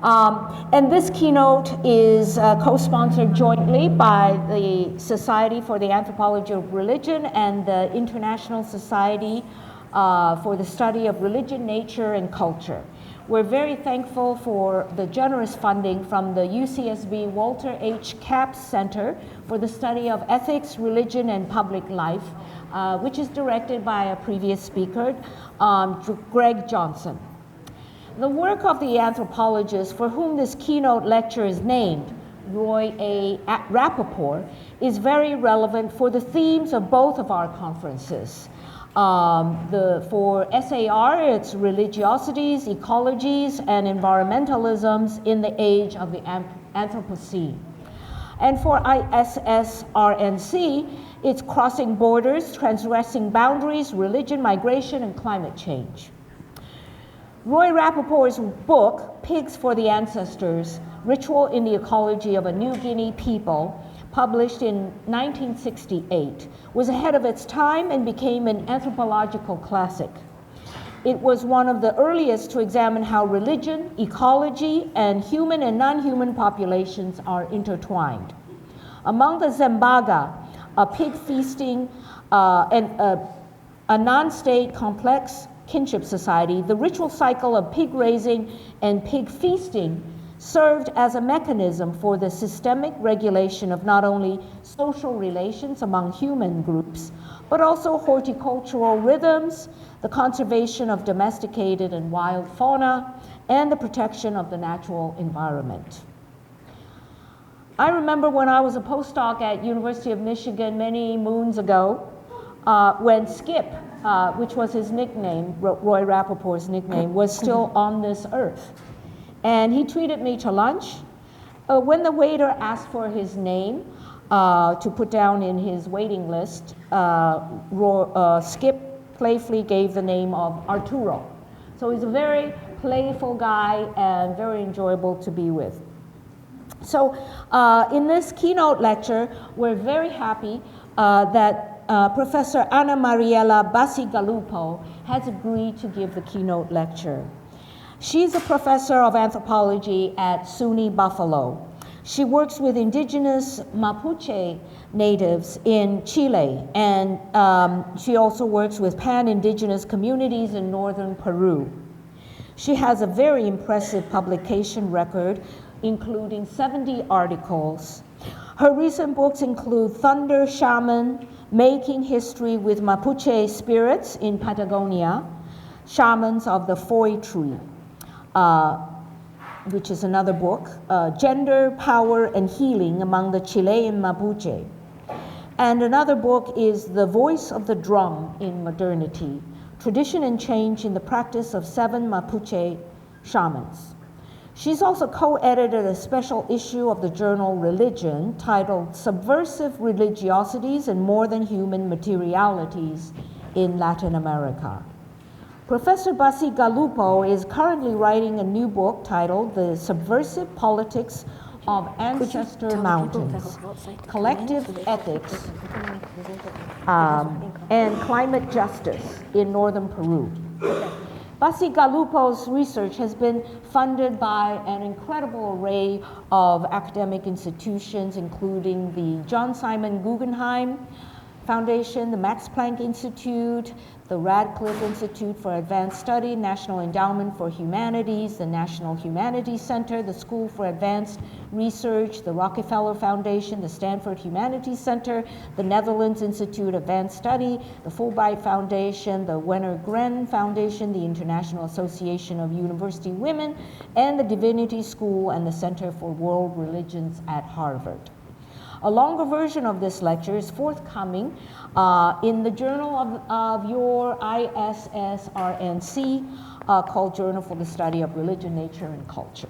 And this keynote is co-sponsored jointly by the Society for the Anthropology of Religion and the International Society for the Study of Religion, Nature, and Culture. We're very thankful for the generous funding from the UCSB Walter H. Capps Center for the Study of Ethics, Religion, and Public Life, which is directed by a previous speaker, Greg Johnson. The work of the anthropologist for whom this keynote lecture is named, Roy A. Rappaport, is very relevant for the themes of both of our conferences. For SAR, it's religiosities, ecologies, and environmentalisms in the age of the Anthropocene. And for ISSRNC, it's crossing borders, transgressing boundaries, religion, migration, and climate change. Roy Rappaport's book, Pigs for the Ancestors, Ritual in the Ecology of a New Guinea People, published in 1968, was ahead of its time and became an anthropological classic. It was one of the earliest to examine how religion, ecology, and human and non-human populations are intertwined. Among the Zambaga, a pig feasting and a non-state complex kinship society, the ritual cycle of pig raising and pig feasting served as a mechanism for the systemic regulation of not only social relations among human groups, but also horticultural rhythms, the conservation of domesticated and wild fauna, and the protection of the natural environment. I remember when I was a postdoc at University of Michigan many moons ago, when Skip, which was his nickname, Roy Rappaport's nickname, was still on this earth. And he treated me to lunch. When the waiter asked for his name to put down in his waiting list, Skip playfully gave the name of Arturo. So he's a very playful guy and very enjoyable to be with. So in this keynote lecture, we're very happy that Professor Ana Mariella Bacigalupo has agreed to give the keynote lecture. She's a professor of anthropology at SUNY Buffalo. She works with indigenous Mapuche natives in Chile, and she also works with pan-indigenous communities in Northern Peru. She has a very impressive publication record, including 70 articles. Her recent books include Thunder Shaman, Making History with Mapuche Spirits in Patagonia, Shamans of the Foi Tree, which is another book, Gender, Power, and Healing Among the Chilean Mapuche. And another book is The Voice of the Drum in Modernity, Tradition and Change in the Practice of 7 Mapuche Shamans. She's also co-edited a special issue of the journal Religion titled Subversive Religiosities and More Than Human Materialities in Latin America. Professor Bacigalupo is currently writing a new book titled The Subversive Politics of Ancestor Mountains, Collective Ethics and Climate Justice in Northern Peru. Bacigalupo's research has been funded by an incredible array of academic institutions, including the John Simon Guggenheim Foundation, the Max Planck Institute, the Radcliffe Institute for Advanced Study, National Endowment for Humanities, the National Humanities Center, the School for Advanced Research, the Rockefeller Foundation, the Stanford Humanities Center, the Netherlands Institute of Advanced Study, the Fulbright Foundation, the Wenner Gren Foundation, the International Association of University Women, and the Divinity School and the Center for World Religions at Harvard. A longer version of this lecture is forthcoming in the journal of your ISSRNC called Journal for the Study of Religion, Nature, and Culture.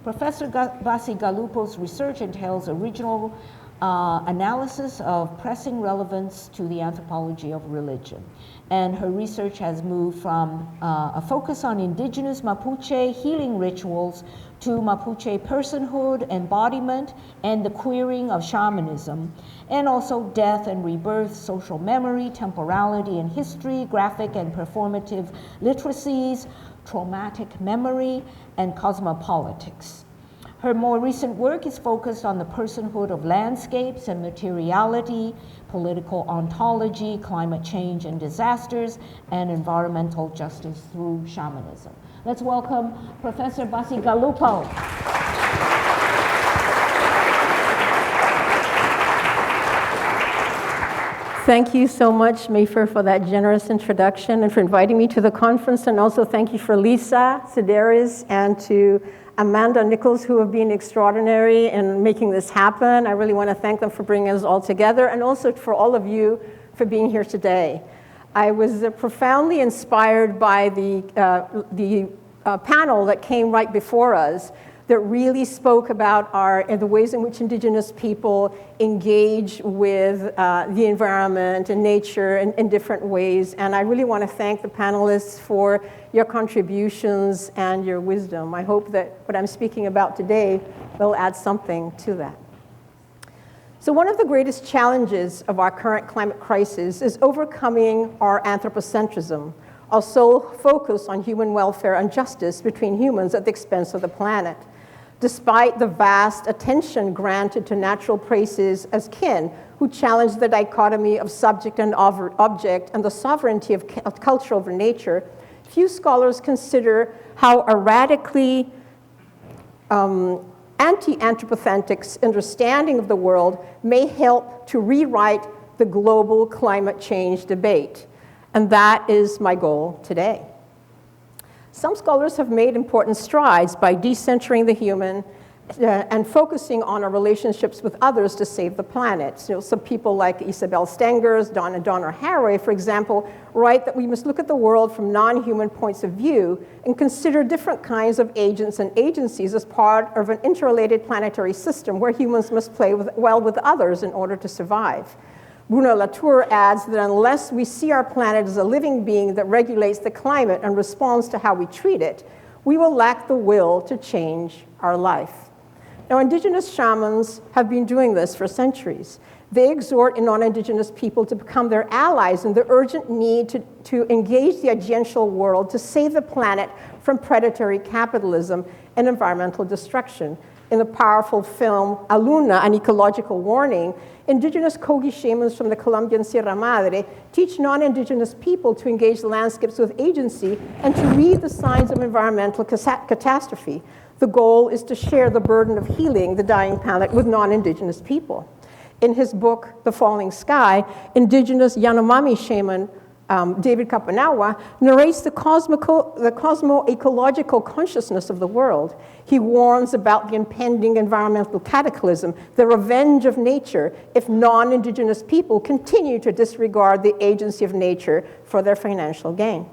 Professor Bacigalupo's research entails original analysis of pressing relevance to the anthropology of religion. And her research has moved from a focus on indigenous Mapuche healing rituals to Mapuche personhood, embodiment, and the queering of shamanism, and also death and rebirth, social memory, temporality and history, graphic and performative literacies, traumatic memory, and cosmopolitics. Her more recent work is focused on the personhood of landscapes and materiality, political ontology, climate change and disasters, and environmental justice through shamanism. Let's welcome Professor Bacigalupo. Thank you so much, Mayfair, for that generous introduction and for inviting me to the conference. And also thank you for Lisa Sedaris and to Amanda Nichols, who have been extraordinary in making this happen. I really want to thank them for bringing us all together, and also for all of you for being here today. I was profoundly inspired by the panel that came right before us that really spoke about the ways in which indigenous people engage with the environment and nature in different ways. And I really want to thank the panelists for your contributions and your wisdom. I hope that what I'm speaking about today will add something to that. So one of the greatest challenges of our current climate crisis is overcoming our anthropocentrism, our sole focus on human welfare and justice between humans at the expense of the planet. Despite the vast attention granted to natural places as kin, who challenge the dichotomy of subject and object and the sovereignty of culture over nature, few scholars consider how a radically anti-anthropocentric understanding of the world may help to rewrite the global climate change debate. And that is my goal today. Some scholars have made important strides by decentering the human and focusing on our relationships with others to save the planet. So some people like Isabel Stengers, Donna Haraway, for example, write that we must look at the world from non-human points of view and consider different kinds of agents and agencies as part of an interrelated planetary system where humans must play well with others in order to survive. Bruno Latour adds that unless we see our planet as a living being that regulates the climate and responds to how we treat it, we will lack the will to change our life. Now, indigenous shamans have been doing this for centuries. They exhort non-indigenous people to become their allies in the urgent need to engage the agential world to save the planet from predatory capitalism and environmental destruction. In the powerful film Aluna, An Ecological Warning, indigenous Kogi shamans from the Colombian Sierra Madre teach non-indigenous people to engage the landscapes with agency and to read the signs of environmental catastrophe. The goal is to share the burden of healing the dying planet with non-indigenous people. In his book, The Falling Sky, indigenous Yanomami shaman David Kapanawa narrates the cosmo-ecological consciousness of the world. He warns about the impending environmental cataclysm, the revenge of nature, if non-indigenous people continue to disregard the agency of nature for their financial gain.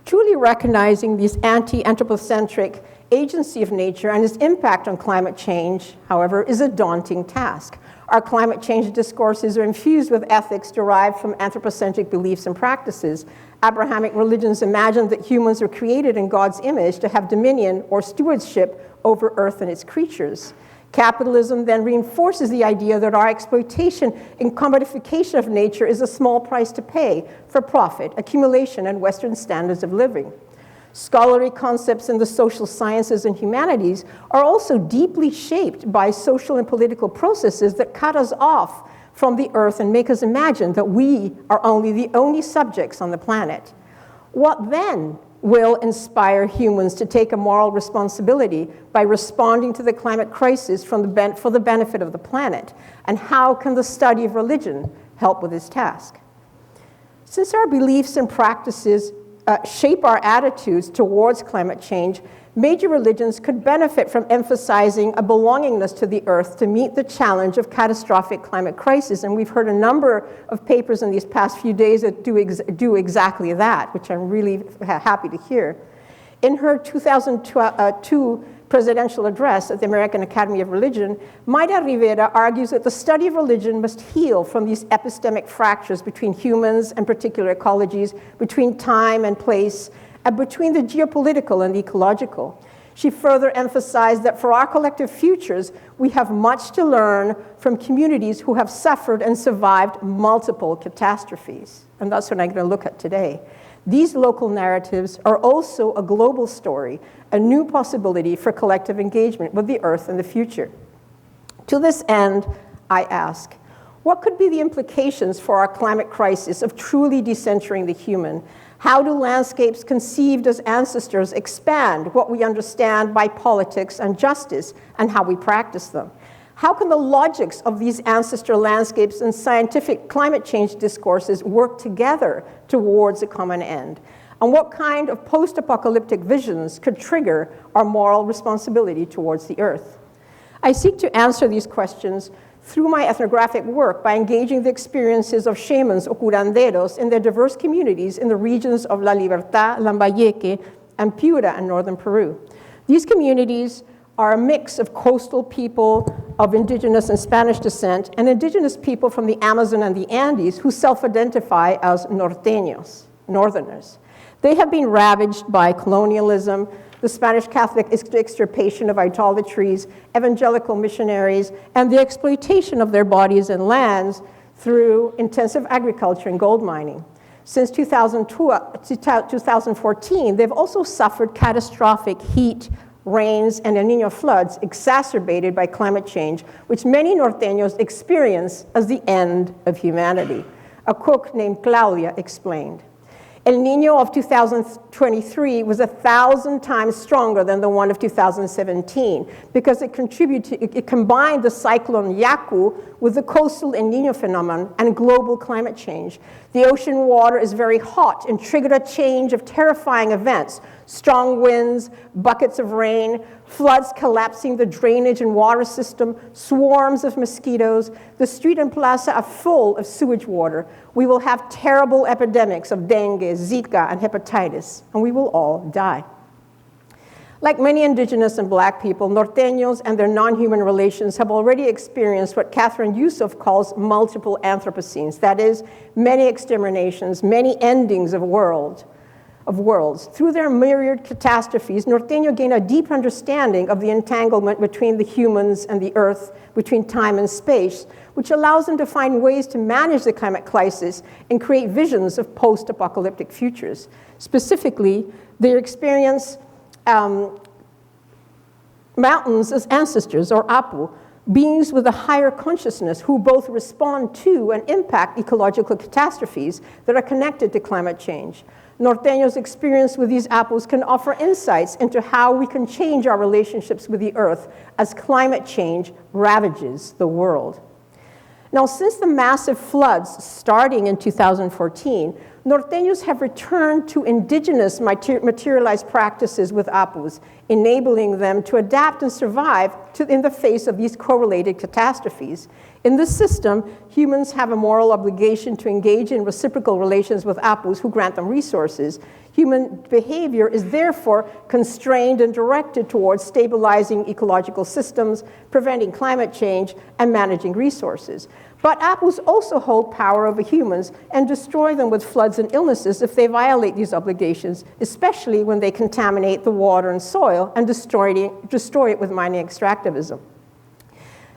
Truly recognizing this anti-anthropocentric agency of nature and its impact on climate change, however, is a daunting task. Our climate change discourses are infused with ethics derived from anthropocentric beliefs and practices. Abrahamic religions imagined that humans are created in God's image to have dominion or stewardship over earth and its creatures. Capitalism then reinforces the idea that our exploitation and commodification of nature is a small price to pay for profit, accumulation, and Western standards of living. Scholarly concepts in the social sciences and humanities are also deeply shaped by social and political processes that cut us off from the earth and make us imagine that we are the only subjects on the planet. What then will inspire humans to take a moral responsibility by responding to the climate crisis for the benefit of the planet? And how can the study of religion help with this task? Since our beliefs and practices shape our attitudes towards climate change, major religions could benefit from emphasizing a belongingness to the earth to meet the challenge of catastrophic climate crisis. And we've heard a number of papers in these past few days that do exactly that, which I'm really happy to hear. In her 2002 presidential address at the American Academy of Religion, Mayra Rivera argues that the study of religion must heal from these epistemic fractures between humans and particular ecologies, between time and place, and between the geopolitical and the ecological. She further emphasized that for our collective futures, we have much to learn from communities who have suffered and survived multiple catastrophes. And that's what I'm going to look at today. These local narratives are also a global story, a new possibility for collective engagement with the Earth in the future. To this end, I ask, what could be the implications for our climate crisis of truly decentering the human? How do landscapes conceived as ancestors expand what we understand by politics and justice and how we practice them? How can the logics of these ancestor landscapes and scientific climate change discourses work together towards a common end? And what kind of post-apocalyptic visions could trigger our moral responsibility towards the Earth? I seek to answer these questions through my ethnographic work by engaging the experiences of shamans or curanderos in their diverse communities in the regions of La Libertad, Lambayeque, and Piura in northern Peru. These communities are a mix of coastal people of indigenous and Spanish descent and indigenous people from the Amazon and the Andes who self-identify as norteños, northerners. They have been ravaged by colonialism, the Spanish Catholic extirpation of idolatries, evangelical missionaries, and the exploitation of their bodies and lands through intensive agriculture and gold mining. Since 2014, they've also suffered catastrophic heat, rains, and El Niño floods exacerbated by climate change, which many norteños experience as the end of humanity. A cook named Claudia explained. El Niño of 2023 was 1,000 times stronger than the one of 2017 because it combined the cyclone Yaku with the coastal El Niño phenomenon and global climate change. The ocean water is very hot and triggered a change of terrifying events: strong winds, buckets of rain, floods collapsing the drainage and water system, swarms of mosquitoes. The street and plaza are full of sewage water. We will have terrible epidemics of dengue, Zika, and hepatitis, and we will all die. Like many indigenous and black people, norteños and their non-human relations have already experienced what Catherine Yusuf calls multiple Anthropocenes, that is, many exterminations, many endings of worlds. Through their myriad catastrophes, norteño gain a deep understanding of the entanglement between the humans and the Earth, between time and space, which allows them to find ways to manage the climate crisis and create visions of post-apocalyptic futures. Specifically, they experience mountains as ancestors, or Apu, beings with a higher consciousness who both respond to and impact ecological catastrophes that are connected to climate change. Norteños' experience with these Apus can offer insights into how we can change our relationships with the Earth as climate change ravages the world. Now, since the massive floods starting in 2014, norteños have returned to indigenous materialized practices with Apus, enabling them to adapt and survive in the face of these correlated catastrophes. In this system, humans have a moral obligation to engage in reciprocal relations with Apus who grant them resources. Human behavior is therefore constrained and directed towards stabilizing ecological systems, preventing climate change, and managing resources. But Apus also hold power over humans and destroy them with floods and illnesses if they violate these obligations, especially when they contaminate the water and soil and destroy it with mining extractivism.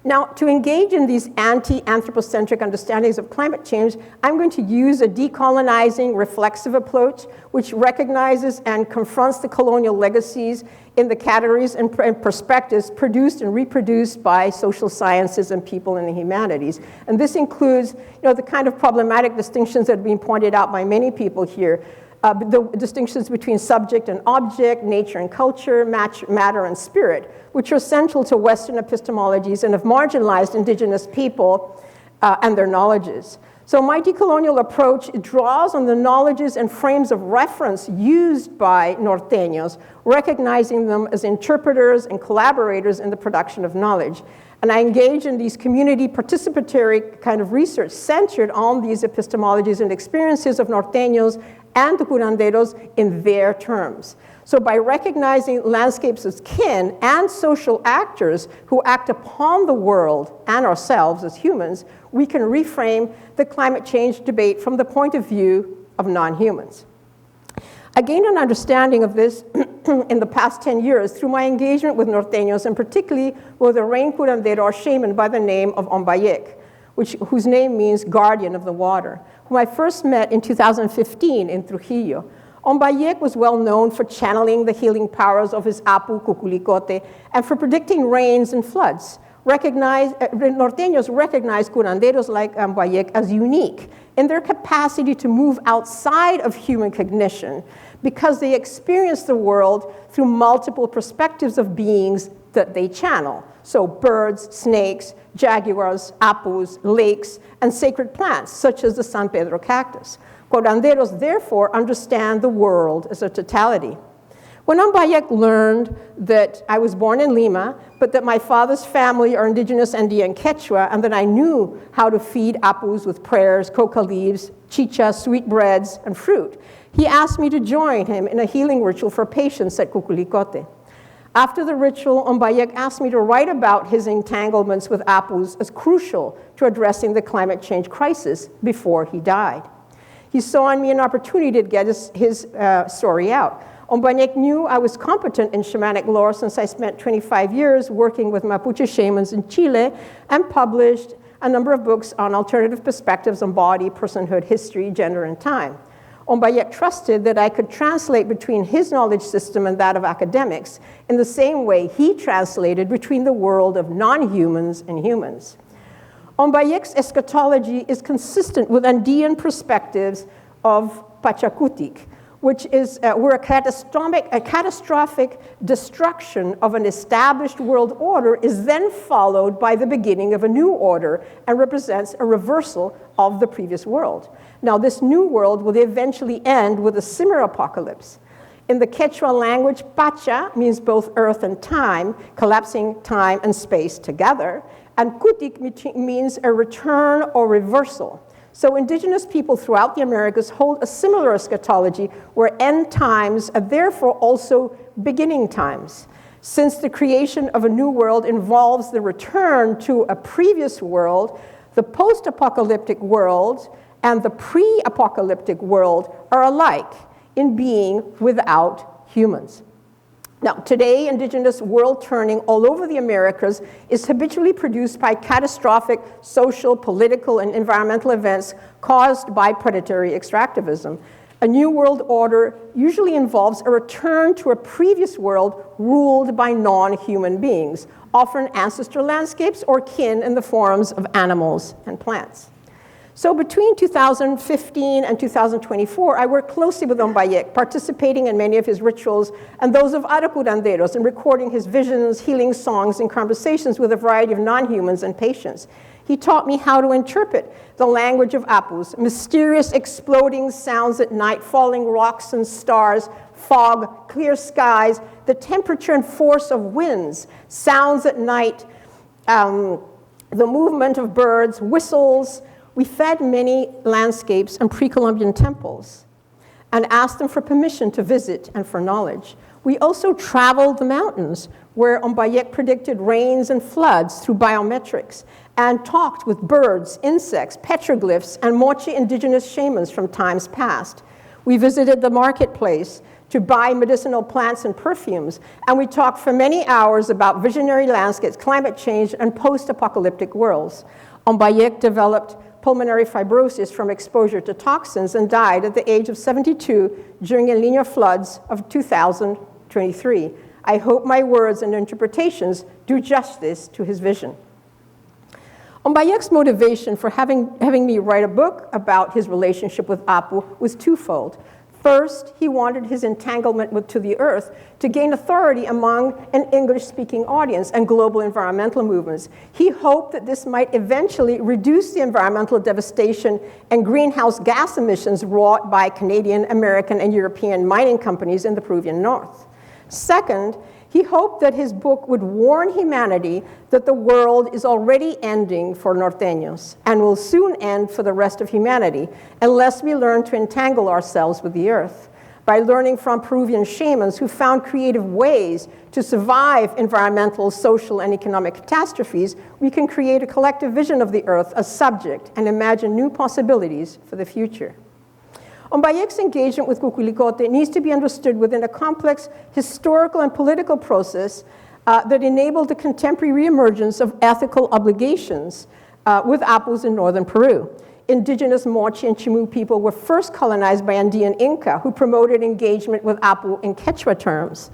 Now, to engage in these anti-anthropocentric understandings of climate change, I'm going to use a decolonizing, reflexive approach, which recognizes and confronts the colonial legacies in the categories and perspectives produced and reproduced by social sciences and people in the humanities. And this includes, the kind of problematic distinctions that have been pointed out by many people here. The distinctions between subject and object, nature and culture, matter and spirit, which are central to Western epistemologies and have marginalized indigenous people and their knowledges. So my decolonial approach draws on the knowledges and frames of reference used by norteños, recognizing them as interpreters and collaborators in the production of knowledge. And I engage in these community participatory kind of research centered on these epistemologies and experiences of norteños and the curanderos in their terms. So by recognizing landscapes as kin and social actors who act upon the world and ourselves as humans, we can reframe the climate change debate from the point of view of non-humans. I gained an understanding of this in the past 10 years through my engagement with norteños, and particularly with a rain curandero or shaman by the name of Ombayek, whose name means guardian of the water. whom I first met in 2015 in Trujillo. Ombayek was well known for channeling the healing powers of his Apu Cuculicote and for predicting rains and floods. Norteños recognize curanderos like Ombayek as unique in their capacity to move outside of human cognition because they experience the world through multiple perspectives of beings that they channel. So birds, snakes, jaguars, apus, lakes, and sacred plants, such as the San Pedro cactus. Curanderos, therefore, understand the world as a totality. When Ombayek learned that I was born in Lima, but that my father's family are indigenous Andean Quechua, and that I knew how to feed apus with prayers, coca leaves, chicha, sweetbreads, and fruit, he asked me to join him in a healing ritual for patients at Cuculicote. After the ritual, Ombayek asked me to write about his entanglements with apus as crucial to addressing the climate change crisis before he died. He saw in me an opportunity to get his story out. Ombayek knew I was competent in shamanic lore since I spent 25 years working with Mapuche shamans in Chile and published a number of books on alternative perspectives on body, personhood, history, gender, and time. Ombayek trusted that I could translate between his knowledge system and that of academics in the same way he translated between the world of non-humans and humans. Ombayek's eschatology is consistent with Andean perspectives of Pachacutic, which is where a catastrophic destruction of an established world order is then followed by the beginning of a new order and represents a reversal of the previous world. Now, this new world will eventually end with a similar apocalypse. In the Quechua language, Pacha means both earth and time, collapsing time and space together, and Cutic means a return or reversal. So indigenous people throughout the Americas hold a similar eschatology where end times are therefore also beginning times. Since the creation of a new world involves the return to a previous world, the post-apocalyptic world and the pre-apocalyptic world are alike in being without humans. Now, today, indigenous world turning all over the Americas is habitually produced by catastrophic social, political, and environmental events caused by predatory extractivism. A new world order usually involves a return to a previous world ruled by non-human beings, often ancestor landscapes or kin in the forms of animals and plants. So between 2015 and 2024, I worked closely with Ombayek, participating in many of his rituals and those of other curanderos, and recording his visions, healing songs, and conversations with a variety of non-humans and patients. He taught me how to interpret the language of apus, mysterious exploding sounds at night, falling rocks and stars, fog, clear skies, the temperature and force of winds, sounds at night, the movement of birds, whistles. We fed many landscapes and pre-Columbian temples and asked them for permission to visit and for knowledge. We also traveled the mountains where Ombayek predicted rains and floods through biometrics and talked with birds, insects, petroglyphs, and Moche indigenous shamans from times past. We visited the marketplace to buy medicinal plants and perfumes, and we talked for many hours about visionary landscapes, climate change, and post-apocalyptic worlds. Ombayek developed pulmonary fibrosis from exposure to toxins and died at the age of 72 during El Niño floods of 2023. I hope my words and interpretations do justice to his vision. Ombayek's motivation for having me write a book about his relationship with Apu was twofold. First, he wanted his entanglement to the earth to gain authority among an English-speaking audience and global environmental movements. He hoped that this might eventually reduce the environmental devastation and greenhouse gas emissions wrought by Canadian, American, and European mining companies in the Peruvian north. Second, he hoped that his book would warn humanity that the world is already ending for Norteños and will soon end for the rest of humanity unless we learn to entangle ourselves with the earth. By learning from Peruvian shamans who found creative ways to survive environmental, social, and economic catastrophes, we can create a collective vision of the earth as subject and imagine new possibilities for the future. Ombayek's engagement with Cuculicote needs to be understood within a complex historical and political process that enabled the contemporary reemergence of ethical obligations with apus in northern Peru. indigenous Moche and Chimu people were first colonized by Andean Inca, who promoted engagement with Apu in Quechua terms.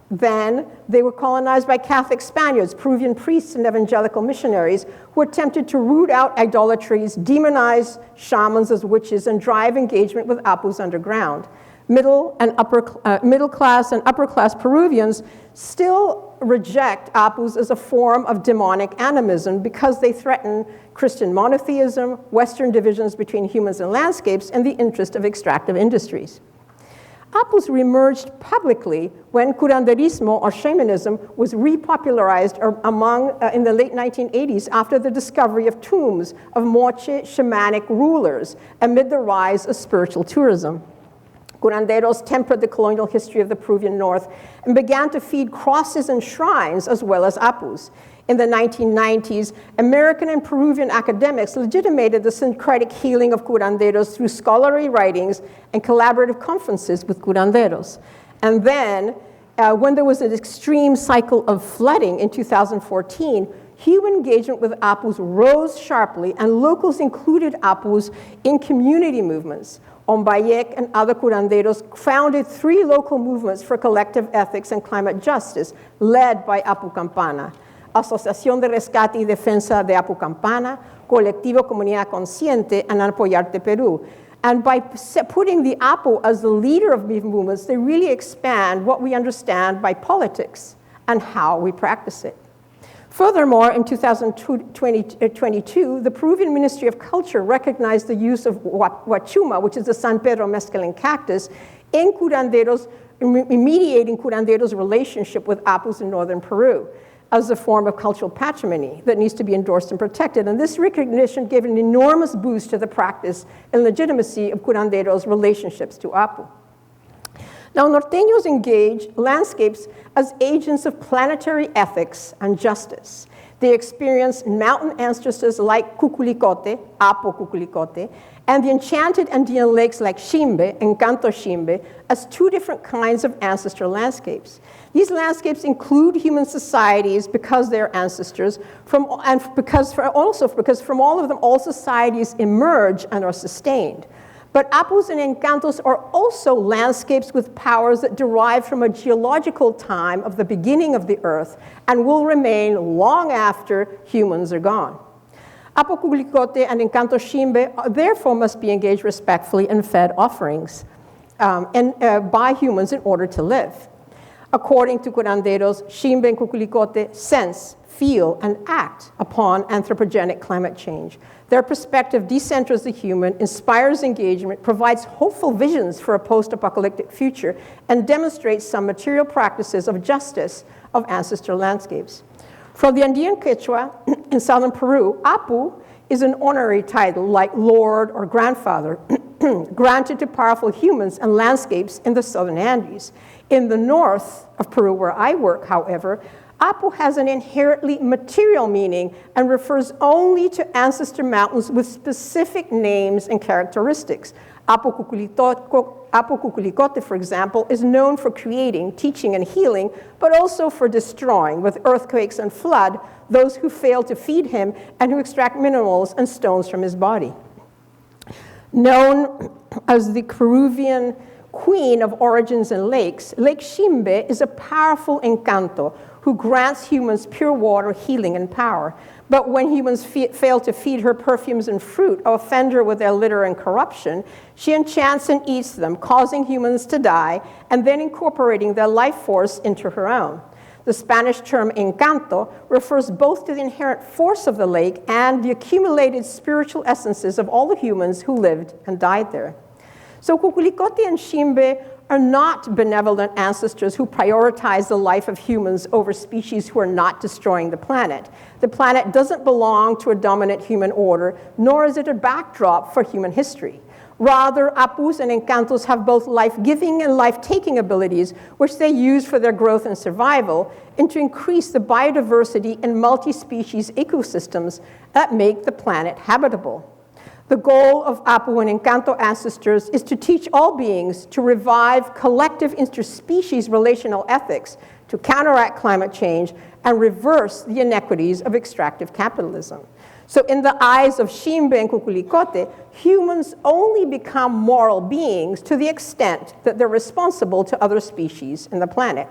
Then they were colonized by Catholic Spaniards, Peruvian priests and evangelical missionaries who attempted to root out idolatries, demonize shamans as witches, and drive engagement with Apus underground. Middle class and upper class Peruvians still reject Apus as a form of demonic animism because they threaten Christian monotheism, Western divisions between humans and landscapes, and the interest of extractive industries. Apus reemerged publicly when curanderismo, or shamanism, was repopularized in the late 1980s after the discovery of tombs of Moche shamanic rulers amid the rise of spiritual tourism. Curanderos tempered the colonial history of the Peruvian North and began to feed crosses and shrines as well as Apus. In the 1990s, American and Peruvian academics legitimated the syncretic healing of curanderos through scholarly writings and collaborative conferences with curanderos. And then, when there was an extreme cycle of flooding in 2014, human engagement with Apus rose sharply, and locals included Apus in community movements. Ombayek and other curanderos founded 3 local movements for collective ethics and climate justice, led by Apu Campana: Asociación de Rescate y Defensa de Apu Campana, Colectivo Comunidad Consciente, and Apoyarte Perú. And by putting the Apu as the leader of these movements, they really expand what we understand by politics and how we practice it. Furthermore, in 2022, the Peruvian Ministry of Culture recognized the use of huachuma, which is the San Pedro mescaline cactus, in curanderos, mediating curanderos' relationship with Apus in northern Peru as a form of cultural patrimony that needs to be endorsed and protected. And this recognition gave an enormous boost to the practice and legitimacy of curanderos' relationships to Apu. Now, norteños engage landscapes as agents of planetary ethics and justice. They experience mountain ancestors like Cuculicote, Apo Cuculicote, and the enchanted Andean lakes like Ximbe, Encanto Ximbe, as 2 different kinds of ancestral landscapes. These landscapes include human societies because they're ancestors, because from all of them, all societies emerge and are sustained. But Apus and Encantos are also landscapes with powers that derive from a geological time of the beginning of the Earth and will remain long after humans are gone. Apo Cuculicote and Encanto Ximbe therefore must be engaged respectfully and fed offerings by humans in order to live. According to curanderos, Ximbe and Cuculicote sense, feel, and act upon anthropogenic climate change. Their perspective decenters the human, inspires engagement, provides hopeful visions for a post-apocalyptic future, and demonstrates some material practices of justice of ancestral landscapes. From the Andean Quechua in southern Peru, Apu is an honorary title like Lord or Grandfather, granted to powerful humans and landscapes in the southern Andes. In the north of Peru, where I work, however, Apu has an inherently material meaning and refers only to ancestor mountains with specific names and characteristics. Apu Cuculicote, for example, is known for creating, teaching, and healing, but also for destroying, with earthquakes and flood, those who fail to feed him and who extract minerals and stones from his body. Known as the Peruvian queen of origins and lakes, Lake Ximbe is a powerful encanto who grants humans pure water, healing, and power. But when humans fail to feed her perfumes and fruit or offend her with their litter and corruption, she enchants and eats them, causing humans to die, and then incorporating their life force into her own. The Spanish term encanto refers both to the inherent force of the lake and the accumulated spiritual essences of all the humans who lived and died there. So Cuculicote and Ximbe are not benevolent ancestors who prioritize the life of humans over species who are not destroying the planet. The planet doesn't belong to a dominant human order, nor is it a backdrop for human history. Rather, Apus and Encantos have both life-giving and life-taking abilities, which they use for their growth and survival, and to increase the biodiversity and multi-species ecosystems that make the planet habitable. The goal of Apu and Encanto ancestors is to teach all beings to revive collective interspecies relational ethics, to counteract climate change and reverse the inequities of extractive capitalism. So in the eyes of Shimbe and Kukulikote, humans only become moral beings to the extent that they're responsible to other species in the planet.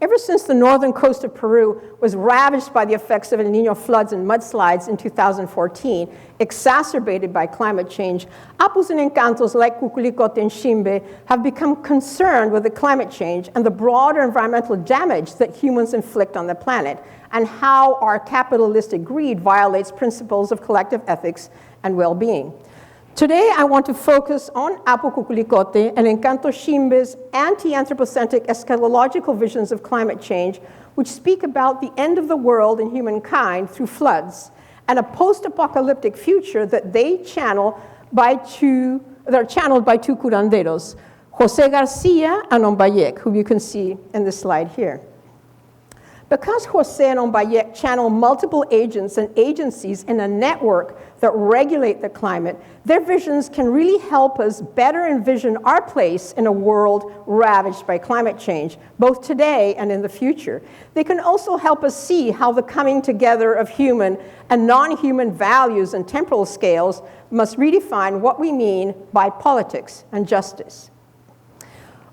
Ever since the northern coast of Peru was ravaged by the effects of El Niño floods and mudslides in 2014, exacerbated by climate change, Apus and Encantos like Kukulikote and Shimbe have become concerned with the climate change and the broader environmental damage that humans inflict on the planet, and how our capitalistic greed violates principles of collective ethics and well-being. Today, I want to focus on Apu Kukulikote and Encanto Shimbe's anti-anthropocentric eschatological visions of climate change, which speak about the end of the world and humankind through floods, and a post-apocalyptic future that they channel by they're channeled by two curanderos, Jose Garcia and Ombayek, who you can see in this slide here. Because Jose and Ombayek channel multiple agents and agencies in a network that regulate the climate, their visions can really help us better envision our place in a world ravaged by climate change, both today and in the future. They can also help us see how the coming together of human and non-human values and temporal scales must redefine what we mean by politics and justice.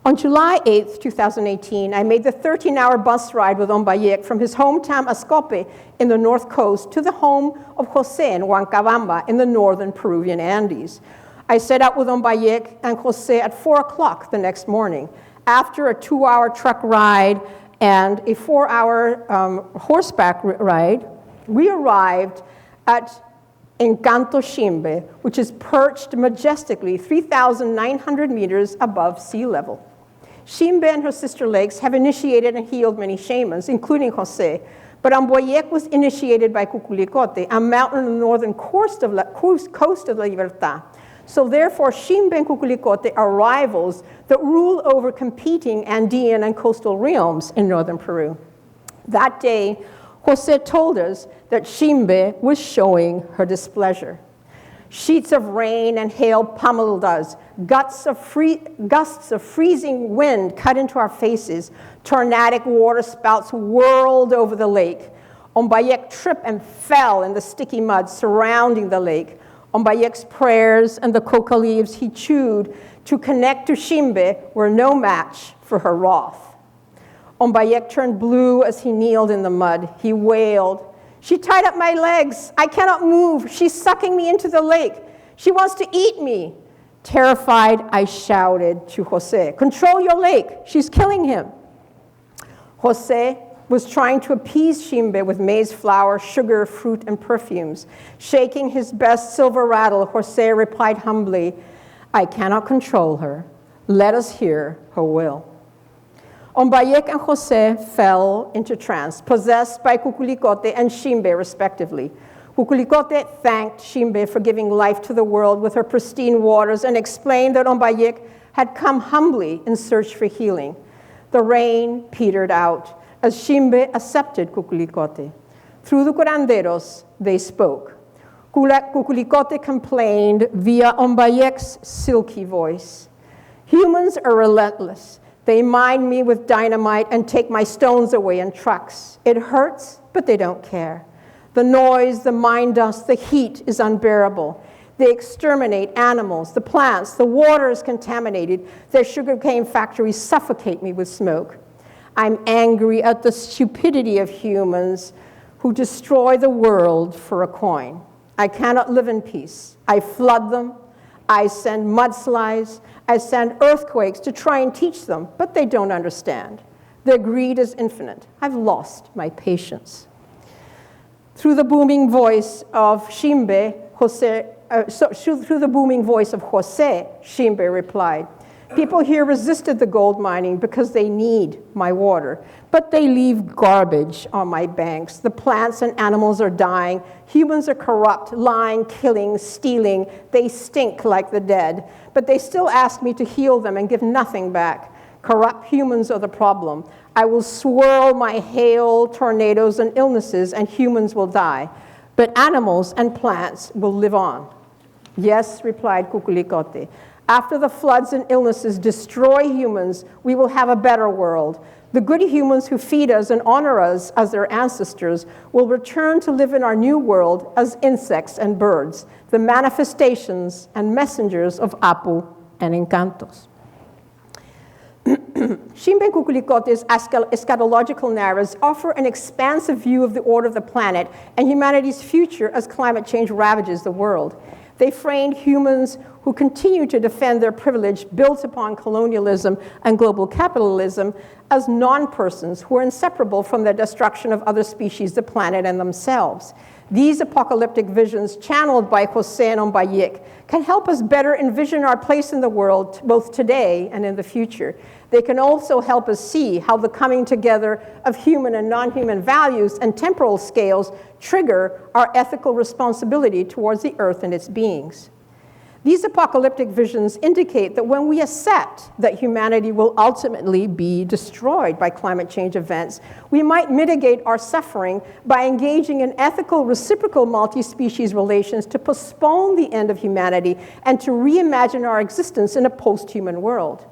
On July 8, 2018, I made the 13-hour bus ride with Ombayek from his hometown Ascope in the North Coast to the home of Jose in Huancabamba in the northern Peruvian Andes. I set out with Ombayek and Jose at 4 o'clock the next morning. After a 2-hour truck ride and a 4-hour horseback ride, we arrived at Encanto Shimbe, which is perched majestically 3,900 meters above sea level. Shimbe and her sister lakes have initiated and healed many shamans, including Jose, but Ombayek was initiated by Kukulikote, a mountain on the northern coast of La Libertad. So therefore, Shimbe and Kukulikote are rivals that rule over competing Andean and coastal realms in northern Peru. That day, Jose told us that Shimbe was showing her displeasure. Sheets of rain and hail pummeled us. Gusts of freezing wind cut into our faces. Tornadic water spouts whirled over the lake. Ombayek tripped and fell in the sticky mud surrounding the lake. Ombayek's prayers and the coca leaves he chewed to connect to Shimbe were no match for her wrath. Ombayek turned blue as he kneeled in the mud. He wailed, "She tied up my legs. I cannot move. She's sucking me into the lake. She wants to eat me." Terrified, I shouted to Jose, "Control your lake. She's killing him." Jose was trying to appease Shimbe with maize flour, sugar, fruit, and perfumes. Shaking his best silver rattle, Jose replied humbly, "I cannot control her. Let us hear her will." Ombayek and Jose fell into trance, possessed by Kukulikote and Shimbe, respectively. Kukulikote thanked Shimbe for giving life to the world with her pristine waters and explained that Ombayek had come humbly in search for healing. The rain petered out as Shimbe accepted Kukulikote. Through the curanderos, they spoke. Kukulikote complained via Ombayek's silky voice. "Humans are relentless. They mine me with dynamite and take my stones away in trucks. It hurts, but they don't care. The noise, the mine dust, the heat is unbearable. They exterminate animals, the plants, the water is contaminated. Their sugarcane factories suffocate me with smoke. I'm angry at the stupidity of humans who destroy the world for a coin. I cannot live in peace. I flood them. I send mudslides. I send earthquakes to try and teach them, but they don't understand. Their greed is infinite. I've lost my patience." Through the booming voice of Shimbe, through the booming voice of Jose, Shimbe replied, "People here resisted the gold mining because they need my water, but they leave garbage on my banks. The plants and animals are dying. Humans are corrupt, lying, killing, stealing. They stink like the dead, but they still ask me to heal them and give nothing back. Corrupt humans are the problem. I will swirl my hail, tornadoes, and illnesses, and humans will die, but animals and plants will live on." "Yes," replied Kukulikote, After the floods and illnesses destroy humans, we will have a better world. The good humans who feed us and honor us as their ancestors will return to live in our new world as insects and birds, the manifestations and messengers of Apu and Encantos. Shimbe Kukulikote's eschatological narratives offer an expansive view of the order of the planet and humanity's future as climate change ravages the world. They framed humans who continue to defend their privilege built upon colonialism and global capitalism as non-persons who are inseparable from the destruction of other species, the planet, and themselves. These apocalyptic visions, channeled by José Nombayek, can help us better envision our place in the world, both today and in the future. They can also help us see how the coming together of human and non-human values and temporal scales trigger our ethical responsibility towards the earth and its beings. These apocalyptic visions indicate that when we accept that humanity will ultimately be destroyed by climate change events, we might mitigate our suffering by engaging in ethical, reciprocal multi-species relations to postpone the end of humanity and to reimagine our existence in a post-human world.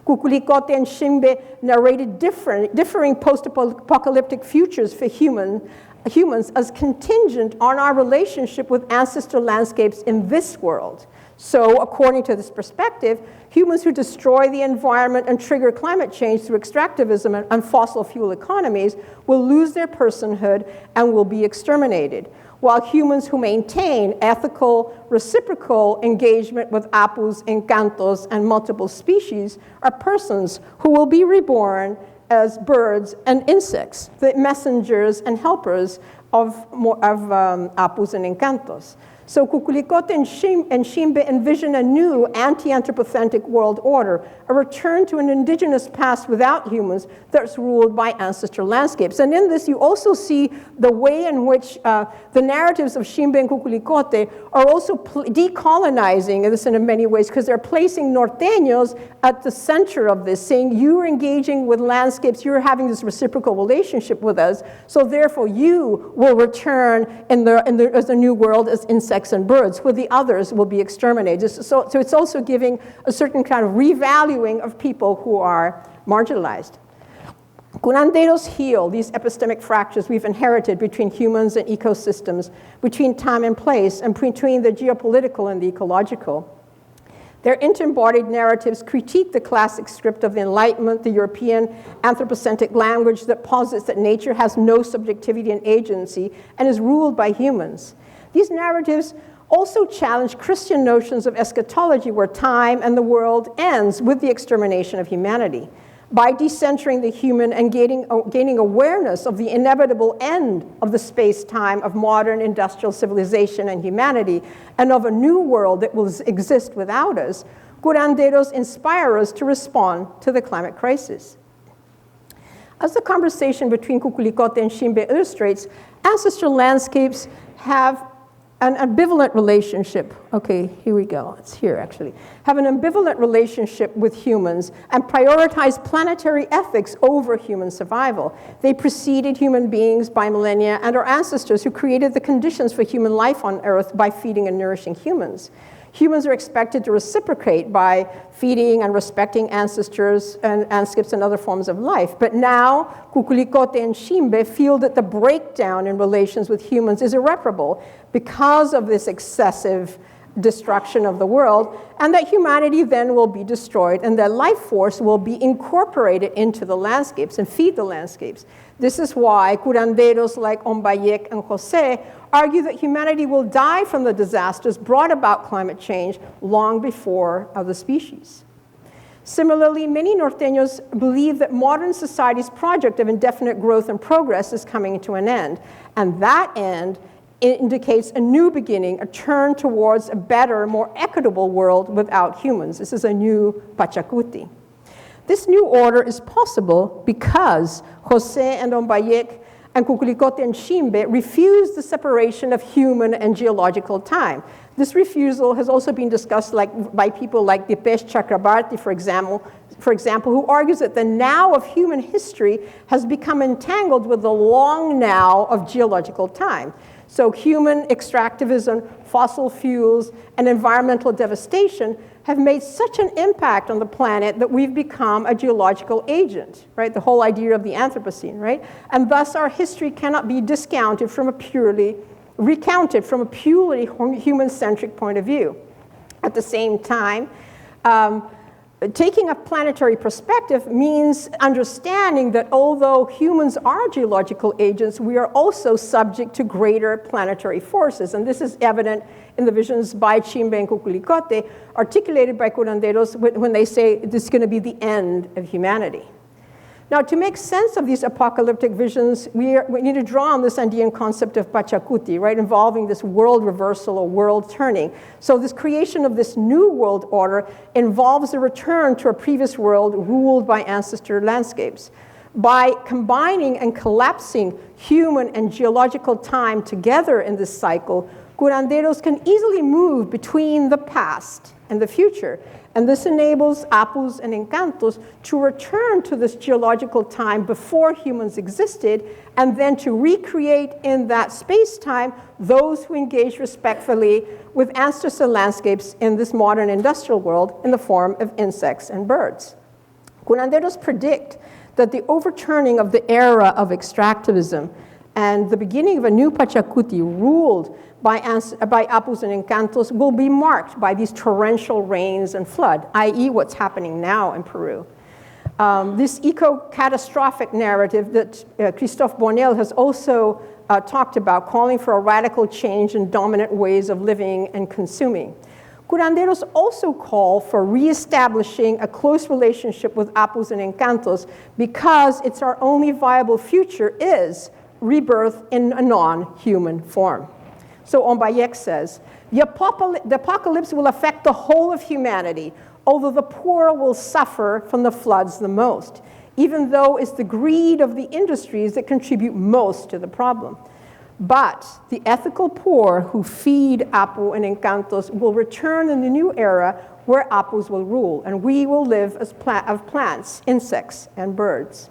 Kukulikote and Shimbe narrated differing post-apocalyptic futures for humans as contingent on our relationship with ancestral landscapes in this world. So, according to this perspective, humans who destroy the environment and trigger climate change through extractivism and fossil fuel economies will lose their personhood and will be exterminated, while humans who maintain ethical, reciprocal engagement with apus, encantos, and multiple species are persons who will be reborn as birds and insects, the messengers and helpers of apus and encantos. So Kukulikote and Shimbe envision a new anti-anthropocentric world order, a return to an indigenous past without humans that's ruled by ancestral landscapes. And in this, you also see the way in which the narratives of Shimbe and Kukulikote are also decolonizing this in many ways, because they're placing norteños at the center of this, saying you're engaging with landscapes, you're having this reciprocal relationship with us, so therefore you will return as the new world as insects and birds, where the others will be exterminated. So it's also giving a certain kind of revaluing of people who are marginalized. Curanderos heal these epistemic fractures we've inherited between humans and ecosystems, between time and place, and between the geopolitical and the ecological. Their interembodied narratives critique the classic script of the Enlightenment, the European anthropocentric language that posits that nature has no subjectivity and agency and is ruled by humans. These narratives also challenge Christian notions of eschatology, where time and the world ends with the extermination of humanity. By decentering the human and gaining awareness of the inevitable end of the space-time of modern industrial civilization and humanity, and of a new world that will exist without us, curanderos inspire us to respond to the climate crisis. As the conversation between Kukulikote and Shimbe illustrates, ancestral landscapes have an ambivalent relationship. Okay, here we go. It's here, actually. Have an ambivalent relationship with humans and prioritize planetary ethics over human survival. They preceded human beings by millennia and are ancestors who created the conditions for human life on Earth by feeding and nourishing humans. Humans are expected to reciprocate by feeding and respecting ancestors and landscapes and other forms of life. But now, Kukulikote and Shimbe feel that the breakdown in relations with humans is irreparable because of this excessive destruction of the world, and that humanity then will be destroyed, and that life force will be incorporated into the landscapes and feed the landscapes. This is why curanderos like Ombayek and Jose argue that humanity will die from the disasters brought about climate change long before other species. Similarly, many norteños believe that modern society's project of indefinite growth and progress is coming to an end, and that end indicates a new beginning, a turn towards a better, more equitable world without humans. This is a new Pachacuti. This new order is possible because Jose and Ombayek and Kukulikote and Shimbe refuse the separation of human and geological time. This refusal has also been discussed by people like Dipesh Chakrabarti, for example, who argues that the now of human history has become entangled with the long now of geological time. So human extractivism, fossil fuels, and environmental devastation have made such an impact on the planet that we've become a geological agent, right? The whole idea of the Anthropocene, right? And thus our history cannot be recounted from a purely human-centric point of view. At the same time, taking a planetary perspective means understanding that although humans are geological agents, we are also subject to greater planetary forces. And this is evident in the visions by Chimbe and Kukulicote, articulated by curanderos when they say this is going to be the end of humanity. Now, to make sense of these apocalyptic visions, we need to draw on this Andean concept of Pachacuti, right, involving this world reversal or world turning. So this creation of this new world order involves a return to a previous world ruled by ancestor landscapes. By combining and collapsing human and geological time together in this cycle, curanderos can easily move between the past and the future. And this enables apus and encantos to return to this geological time before humans existed, and then to recreate in that space-time those who engage respectfully with ancestral landscapes in this modern industrial world in the form of insects and birds. Curanderos predict that the overturning of the era of extractivism and the beginning of a new Pachacuti ruled by apus and encantos will be marked by these torrential rains and flood, i.e. what's happening now in Peru. This eco-catastrophic narrative that Christophe Bonnel has also talked about, calling for a radical change in dominant ways of living and consuming. Curanderos also call for reestablishing a close relationship with apus and encantos because it's our only viable future is rebirth in a non-human form. So Ombayek says, the apocalypse will affect the whole of humanity, although the poor will suffer from the floods the most, even though it's the greed of the industries that contribute most to the problem. But the ethical poor who feed apu and encantos will return in the new era where apus will rule, and we will live as of plants, insects, and birds.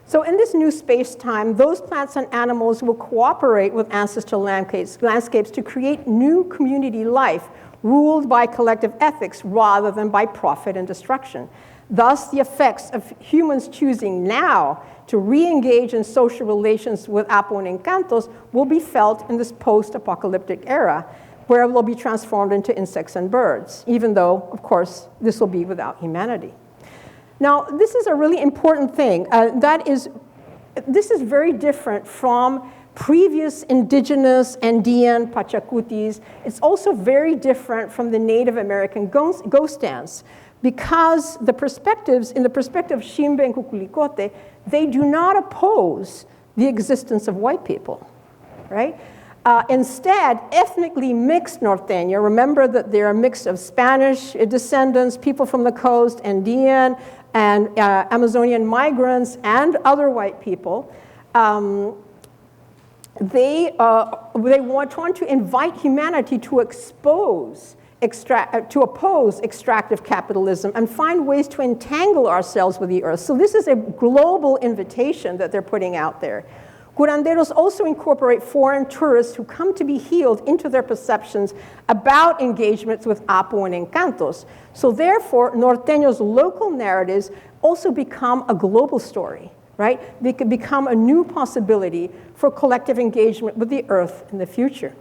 So in this new space-time, those plants and animals will cooperate with ancestral landscapes to create new community life ruled by collective ethics rather than by profit and destruction. Thus, the effects of humans choosing now to re-engage in social relations with apu and encantos will be felt in this post-apocalyptic era, where it will be transformed into insects and birds, even though, of course, this will be without humanity. Now, this is a really important thing. This is very different from previous indigenous Andean Pachacutis. It's also very different from the Native American ghost dance because in the perspective of Chimbe and Kukulicote, they do not oppose the existence of white people, right? Instead, ethnically mixed Norteño, remember that they're a mix of Spanish descendants, people from the coast, Andean, and Amazonian migrants, and other white people, they want to invite humanity to oppose extractive capitalism and find ways to entangle ourselves with the earth. So this is a global invitation that they're putting out there. Curanderos also incorporate foreign tourists who come to be healed into their perceptions about engagements with apu and encantos. So therefore, Norteños' local narratives also become a global story, right? They could become a new possibility for collective engagement with the earth in the future.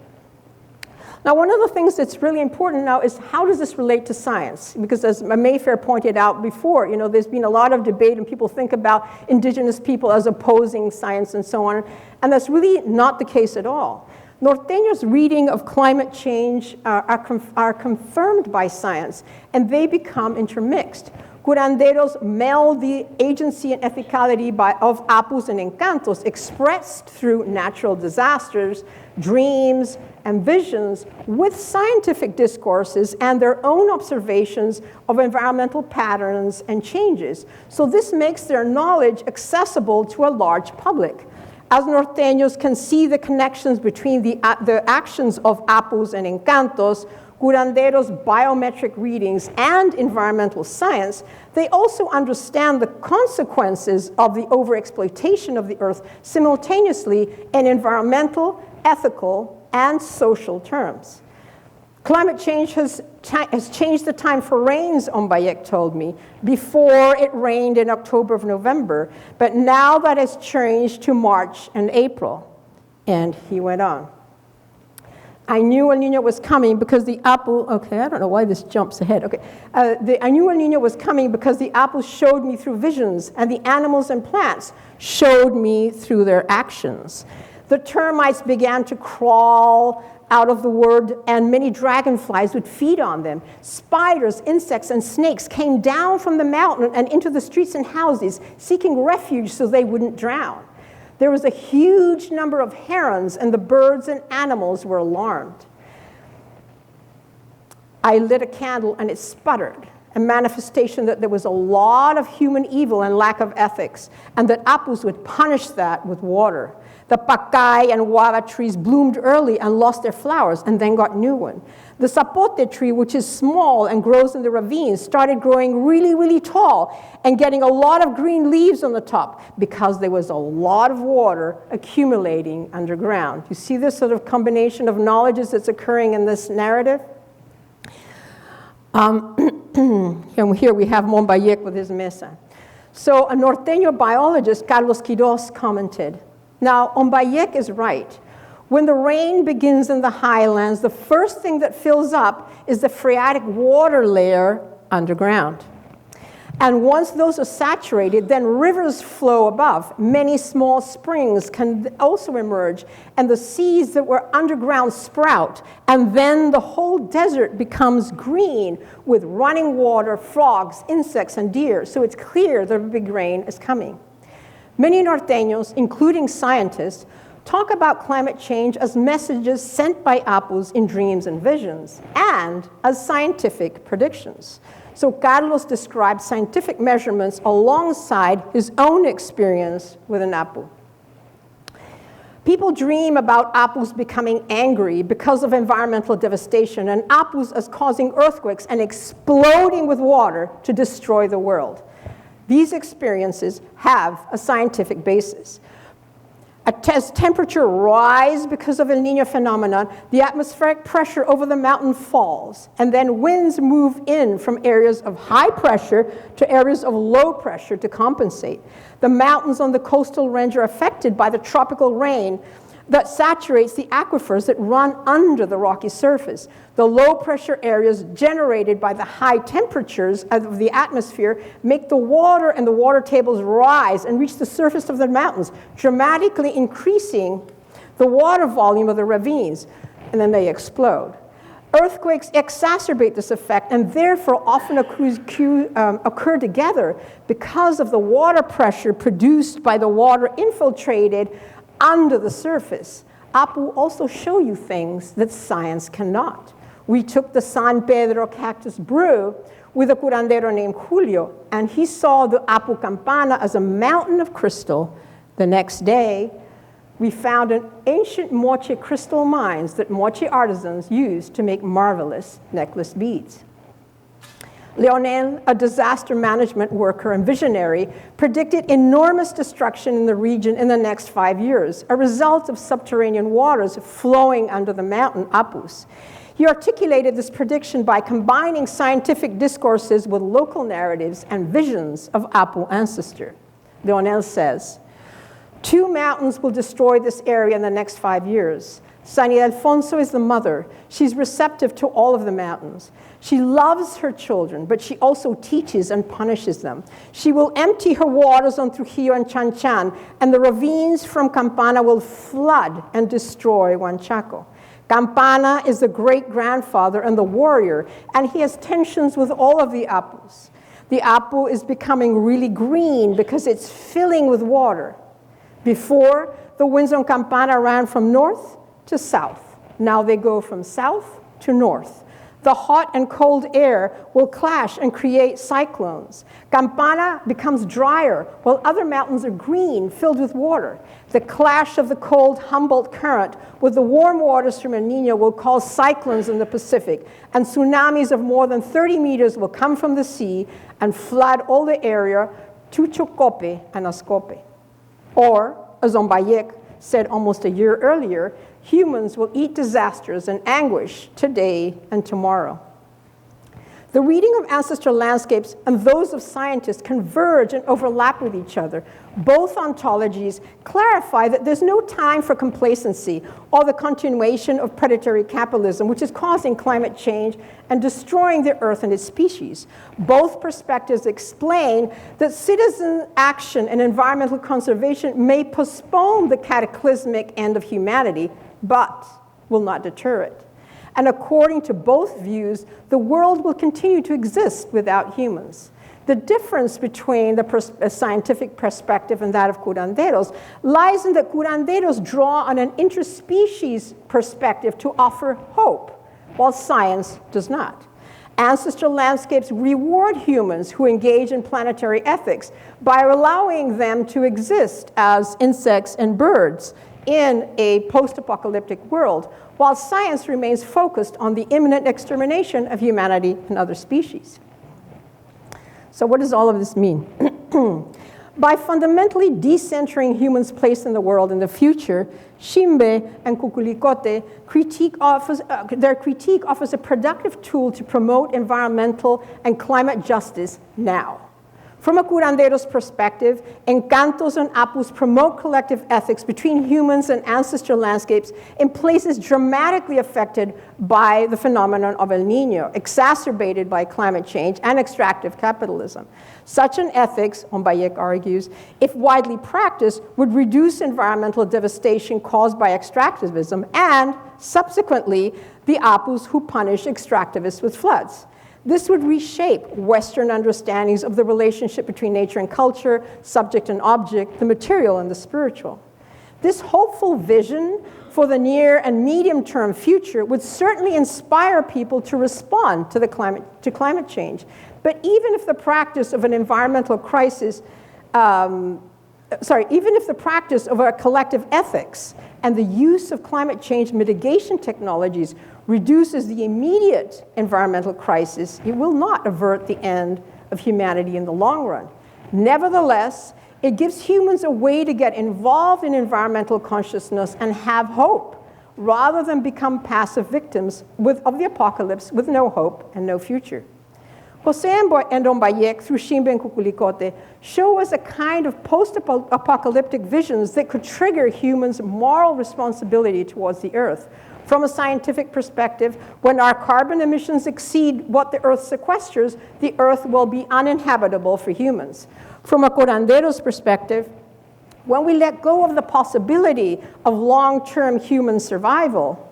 Now, one of the things that's really important now is how does this relate to science? Because as Mayfair pointed out before, there's been a lot of debate and people think about indigenous people as opposing science and so on, and that's really not the case at all. Norteños' reading of climate change are confirmed by science, and they become intermixed. Curanderos meld the agency and ethicality of apus and encantos expressed through natural disasters, dreams, and visions with scientific discourses and their own observations of environmental patterns and changes. So this makes their knowledge accessible to a large public. As Norteños can see the connections between the actions of apus and encantos, curanderos' biometric readings, and environmental science, they also understand the consequences of the overexploitation of the earth simultaneously in environmental, ethical, and social terms. Climate change has has changed the time for rains, Ombayek told me. Before it rained in October or November, but now that has changed to March and April. And he went on. I knew El Nino was coming because the apple, okay, I don't know why this jumps ahead. Okay, I knew El Nino was coming because the apples showed me through visions, and the animals and plants showed me through their actions. The termites began to crawl out of the wood, and many dragonflies would feed on them. Spiders, insects, and snakes came down from the mountain and into the streets and houses, seeking refuge so they wouldn't drown. There was a huge number of herons, and the birds and animals were alarmed. I lit a candle, and it sputtered, a manifestation that there was a lot of human evil and lack of ethics, and that Apus would punish that with water. The pacay and guava trees bloomed early and lost their flowers, and then got new ones. The sapote tree, which is small and grows in the ravines, started growing really, really tall and getting a lot of green leaves on the top because there was a lot of water accumulating underground. You see this sort of combination of knowledges that's occurring in this narrative? And here we have Mombayek with his mesa. So a Norteño biologist, Carlos Quiroz, commented, now, Ombayek is right. When the rain begins in the highlands, the first thing that fills up is the phreatic water layer underground. And once those are saturated, then rivers flow above. Many small springs can also emerge, and the seeds that were underground sprout, and then the whole desert becomes green with running water, frogs, insects, and deer. So it's clear that a big rain is coming. Many Norteños, including scientists, talk about climate change as messages sent by Apus in dreams and visions, and as scientific predictions. So Carlos described scientific measurements alongside his own experience with an Apu. People dream about Apus becoming angry because of environmental devastation, and Apus as causing earthquakes and exploding with water to destroy the world. These experiences have a scientific basis. As temperature rises because of El Niño phenomenon, the atmospheric pressure over the mountain falls, and then winds move in from areas of high pressure to areas of low pressure to compensate. The mountains on the coastal range are affected by the tropical rain that saturates the aquifers that run under the rocky surface. The low pressure areas generated by the high temperatures of the atmosphere make the water and the water tables rise and reach the surface of the mountains, dramatically increasing the water volume of the ravines, and then they explode. Earthquakes exacerbate this effect and therefore often occur together because of the water pressure produced by the water infiltrated under the surface. Apu also show you things that science cannot. We took the San Pedro cactus brew with a curandero named Julio, and he saw the Apu Campana as a mountain of crystal. The next day, we found an ancient moche crystal mines that moche artisans used to make marvelous necklace beads. Leonel, a disaster management worker and visionary, predicted enormous destruction in the region in the next 5 years, a result of subterranean waters flowing under the mountain Apus. He articulated this prediction by combining scientific discourses with local narratives and visions of Apu ancestor. Leonel says, 2 mountains will destroy this area in the next 5 years. San Ildefonso is the mother. She's receptive to all of the mountains. She loves her children, but she also teaches and punishes them. She will empty her waters on Trujillo and Chanchan, and the ravines from Campana will flood and destroy Huanchaco. Campana is the great-grandfather and the warrior, and he has tensions with all of the Apus. The Apu is becoming really green because it's filling with water. Before, the winds on Campana ran from north to south. Now they go from south to north. The hot and cold air will clash and create cyclones. Campana becomes drier, while other mountains are green, filled with water. The clash of the cold Humboldt current with the warm waters from El Niño will cause cyclones in the Pacific, and tsunamis of more than 30 meters will come from the sea and flood all the area to Chocope and Ascope. Or, as Ombayek said almost a year earlier, humans will eat disasters and anguish today and tomorrow. The reading of ancestral landscapes and those of scientists converge and overlap with each other. Both ontologies clarify that there's no time for complacency or the continuation of predatory capitalism, which is causing climate change and destroying the Earth and its species. Both perspectives explain that citizen action and environmental conservation may postpone the cataclysmic end of humanity, but will not deter it. And according to both views, the world will continue to exist without humans. The difference between the scientific perspective and that of curanderos lies in that curanderos draw on an interspecies perspective to offer hope, while science does not. Ancestral landscapes reward humans who engage in planetary ethics by allowing them to exist as insects and birds in a post-apocalyptic world, while science remains focused on the imminent extermination of humanity and other species. So what does all of this mean? By fundamentally decentering humans' place in the world in the future, Shimbe and Kukulikot's their critique offers a productive tool to promote environmental and climate justice now. From a curandero's perspective, Encantos and Apus promote collective ethics between humans and ancestral landscapes in places dramatically affected by the phenomenon of El Niño, exacerbated by climate change and extractive capitalism. Such an ethics, Ombayek argues, if widely practiced, would reduce environmental devastation caused by extractivism and, subsequently, the Apus who punish extractivists with floods. This would reshape Western understandings of the relationship between nature and culture, subject and object, the material and the spiritual. This hopeful vision for the near and medium-term future would certainly inspire people to respond to climate change. But even if the practice of an environmental crisis, even if the practice of a collective ethics and the use of climate change mitigation technologies reduces the immediate environmental crisis, it will not avert the end of humanity in the long run. Nevertheless, it gives humans a way to get involved in environmental consciousness and have hope, rather than become passive victims of the apocalypse with no hope and no future. Jose and Ombayek, through Shimbe and Kukulikote, show us a kind of post-apocalyptic visions that could trigger humans' moral responsibility towards the Earth. From a scientific perspective, when our carbon emissions exceed what the Earth sequesters, the Earth will be uninhabitable for humans. From a curandero's perspective, when we let go of the possibility of long-term human survival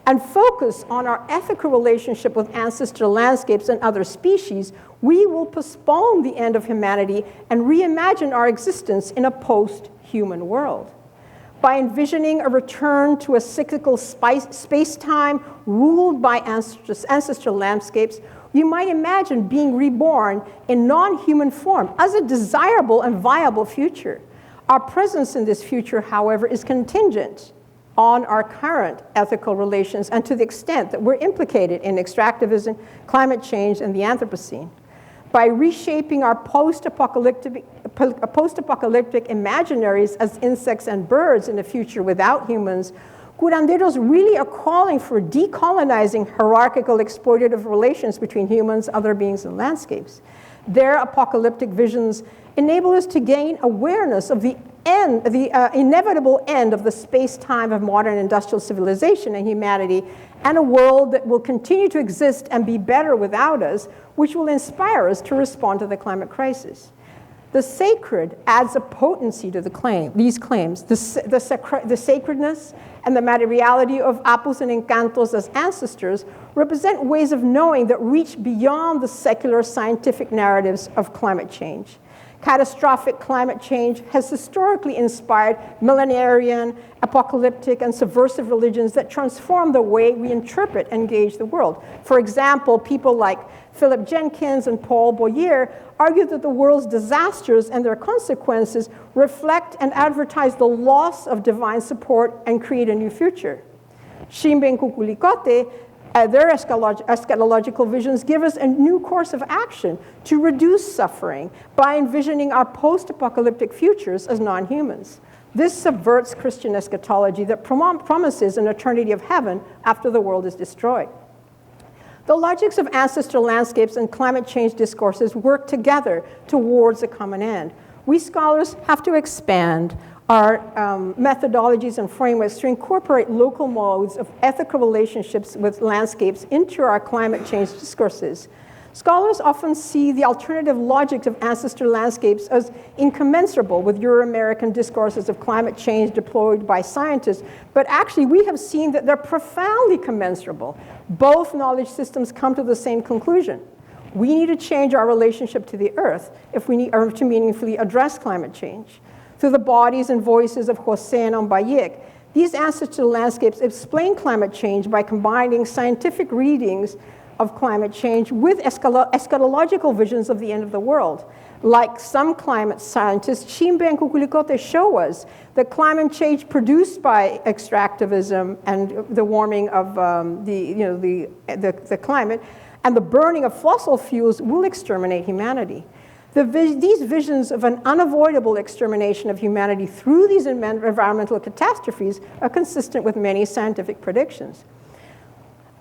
and focus on our ethical relationship with ancestral landscapes and other species, we will postpone the end of humanity and reimagine our existence in a post-human world. By envisioning a return to a cyclical space-time ruled by ancestral landscapes, you might imagine being reborn in non-human form as a desirable and viable future. Our presence in this future, however, is contingent on our current ethical relations and to the extent that we're implicated in extractivism, climate change, and the Anthropocene. By reshaping our post-apocalyptic imaginaries as insects and birds in a future without humans, curanderos really are calling for decolonizing hierarchical exploitative relations between humans, other beings, and landscapes. Their apocalyptic visions enable us to gain awareness of the inevitable end of the space-time of modern industrial civilization and humanity, and a world that will continue to exist and be better without us, which will inspire us to respond to the climate crisis. The sacred adds a potency to these claims. The sacredness and the materiality of Apus and Encantos as ancestors represent ways of knowing that reach beyond the secular scientific narratives of climate change. Catastrophic climate change has historically inspired millenarian, apocalyptic, and subversive religions that transform the way we interpret and engage the world. For example, people like Philip Jenkins and Paul Boyer argue that the world's disasters and their consequences reflect and advertise the loss of divine support and create a new future. Shimbe and Kukulikote, their eschatological visions give us a new course of action to reduce suffering by envisioning our post-apocalyptic futures as non-humans. This subverts Christian eschatology that promises an eternity of heaven after the world is destroyed. The logics of ancestral landscapes and climate change discourses work together towards a common end. We scholars have to expand our methodologies and frameworks to incorporate local modes of ethical relationships with landscapes into our climate change discourses. Scholars often see the alternative logics of ancestral landscapes as incommensurable with Euro-American discourses of climate change deployed by scientists, but actually we have seen that they're profoundly commensurable. Both knowledge systems come to the same conclusion. We need to change our relationship to the Earth if we need to meaningfully address climate change. Through the bodies and voices of José and Ombayek, these ancestral landscapes explain climate change by combining scientific readings of climate change with eschatological visions of the end of the world. Like some climate scientists, Chimbe and Kukulikote show us that climate change produced by extractivism and the warming of the climate and the burning of fossil fuels will exterminate humanity. These visions of an unavoidable extermination of humanity through these environmental catastrophes are consistent with many scientific predictions.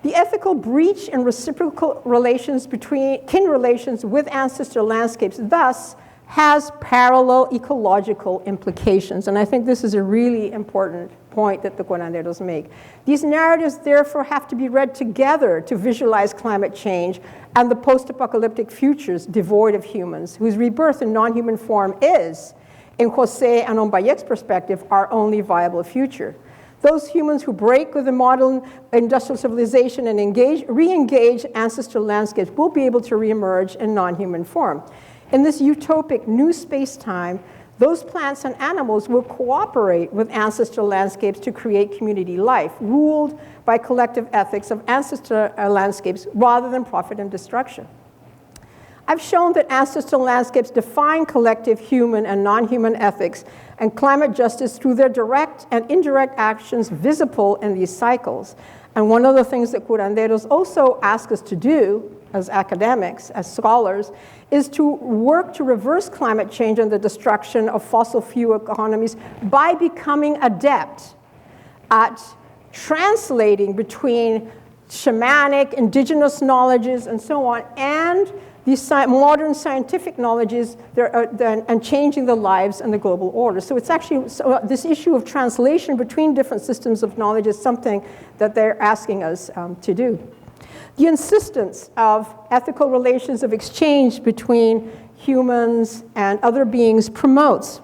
The ethical breach in reciprocal relations between kin relations with ancestral landscapes thus has parallel ecological implications. And I think this is a really important point that the curanderos make. These narratives therefore have to be read together to visualize climate change and the post-apocalyptic futures devoid of humans, whose rebirth in non-human form is, in José and Ombayek's perspective, our only viable future. Those humans who break with the modern industrial civilization and re-engage ancestral landscapes will be able to reemerge in non-human form. In this utopic new space-time, those plants and animals will cooperate with ancestral landscapes to create community life, ruled by collective ethics of ancestral landscapes rather than profit and destruction. I've shown that ancestral landscapes define collective human and non-human ethics and climate justice through their direct and indirect actions visible in these cycles. And one of the things that curanderos also ask us to do as academics, as scholars, is to work to reverse climate change and the destruction of fossil fuel economies by becoming adept at translating between shamanic, indigenous knowledges, and so on, and these modern scientific knowledges and changing the lives and the global order. So it's actually, this issue of translation between different systems of knowledge is something that they're asking us to do. The insistence of ethical relations of exchange between humans and other beings promotes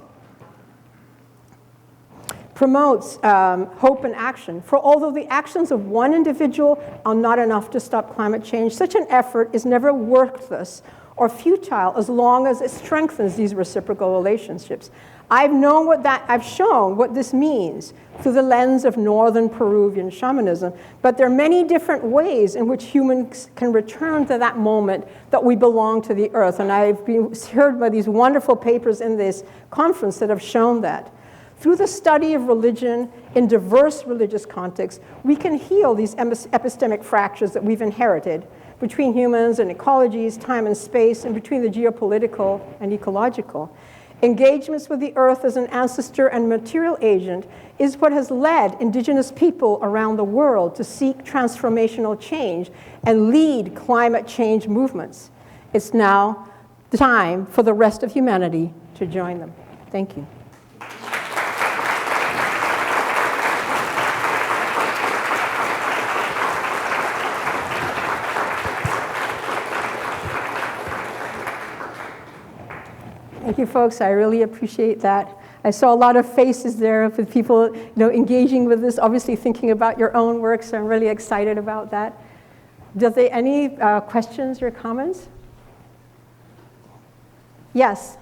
hope and action. For although the actions of one individual are not enough to stop climate change, such an effort is never worthless or futile as long as it strengthens these reciprocal relationships. I've shown what this means through the lens of Northern Peruvian shamanism, but there are many different ways in which humans can return to that moment that we belong to the earth. And I've been heard by these wonderful papers in this conference that have shown that. Through the study of religion in diverse religious contexts, we can heal these epistemic fractures that we've inherited between humans and ecologies, time and space, and between the geopolitical and ecological. Engagements with the earth as an ancestor and material agent is what has led indigenous people around the world to seek transformational change and lead climate change movements. It's now time for the rest of humanity to join them. Thank you. Thank you, folks. I really appreciate that. I saw a lot of faces there with people, engaging with this, obviously thinking about your own work, so I'm really excited about that. Any questions or comments? Yes.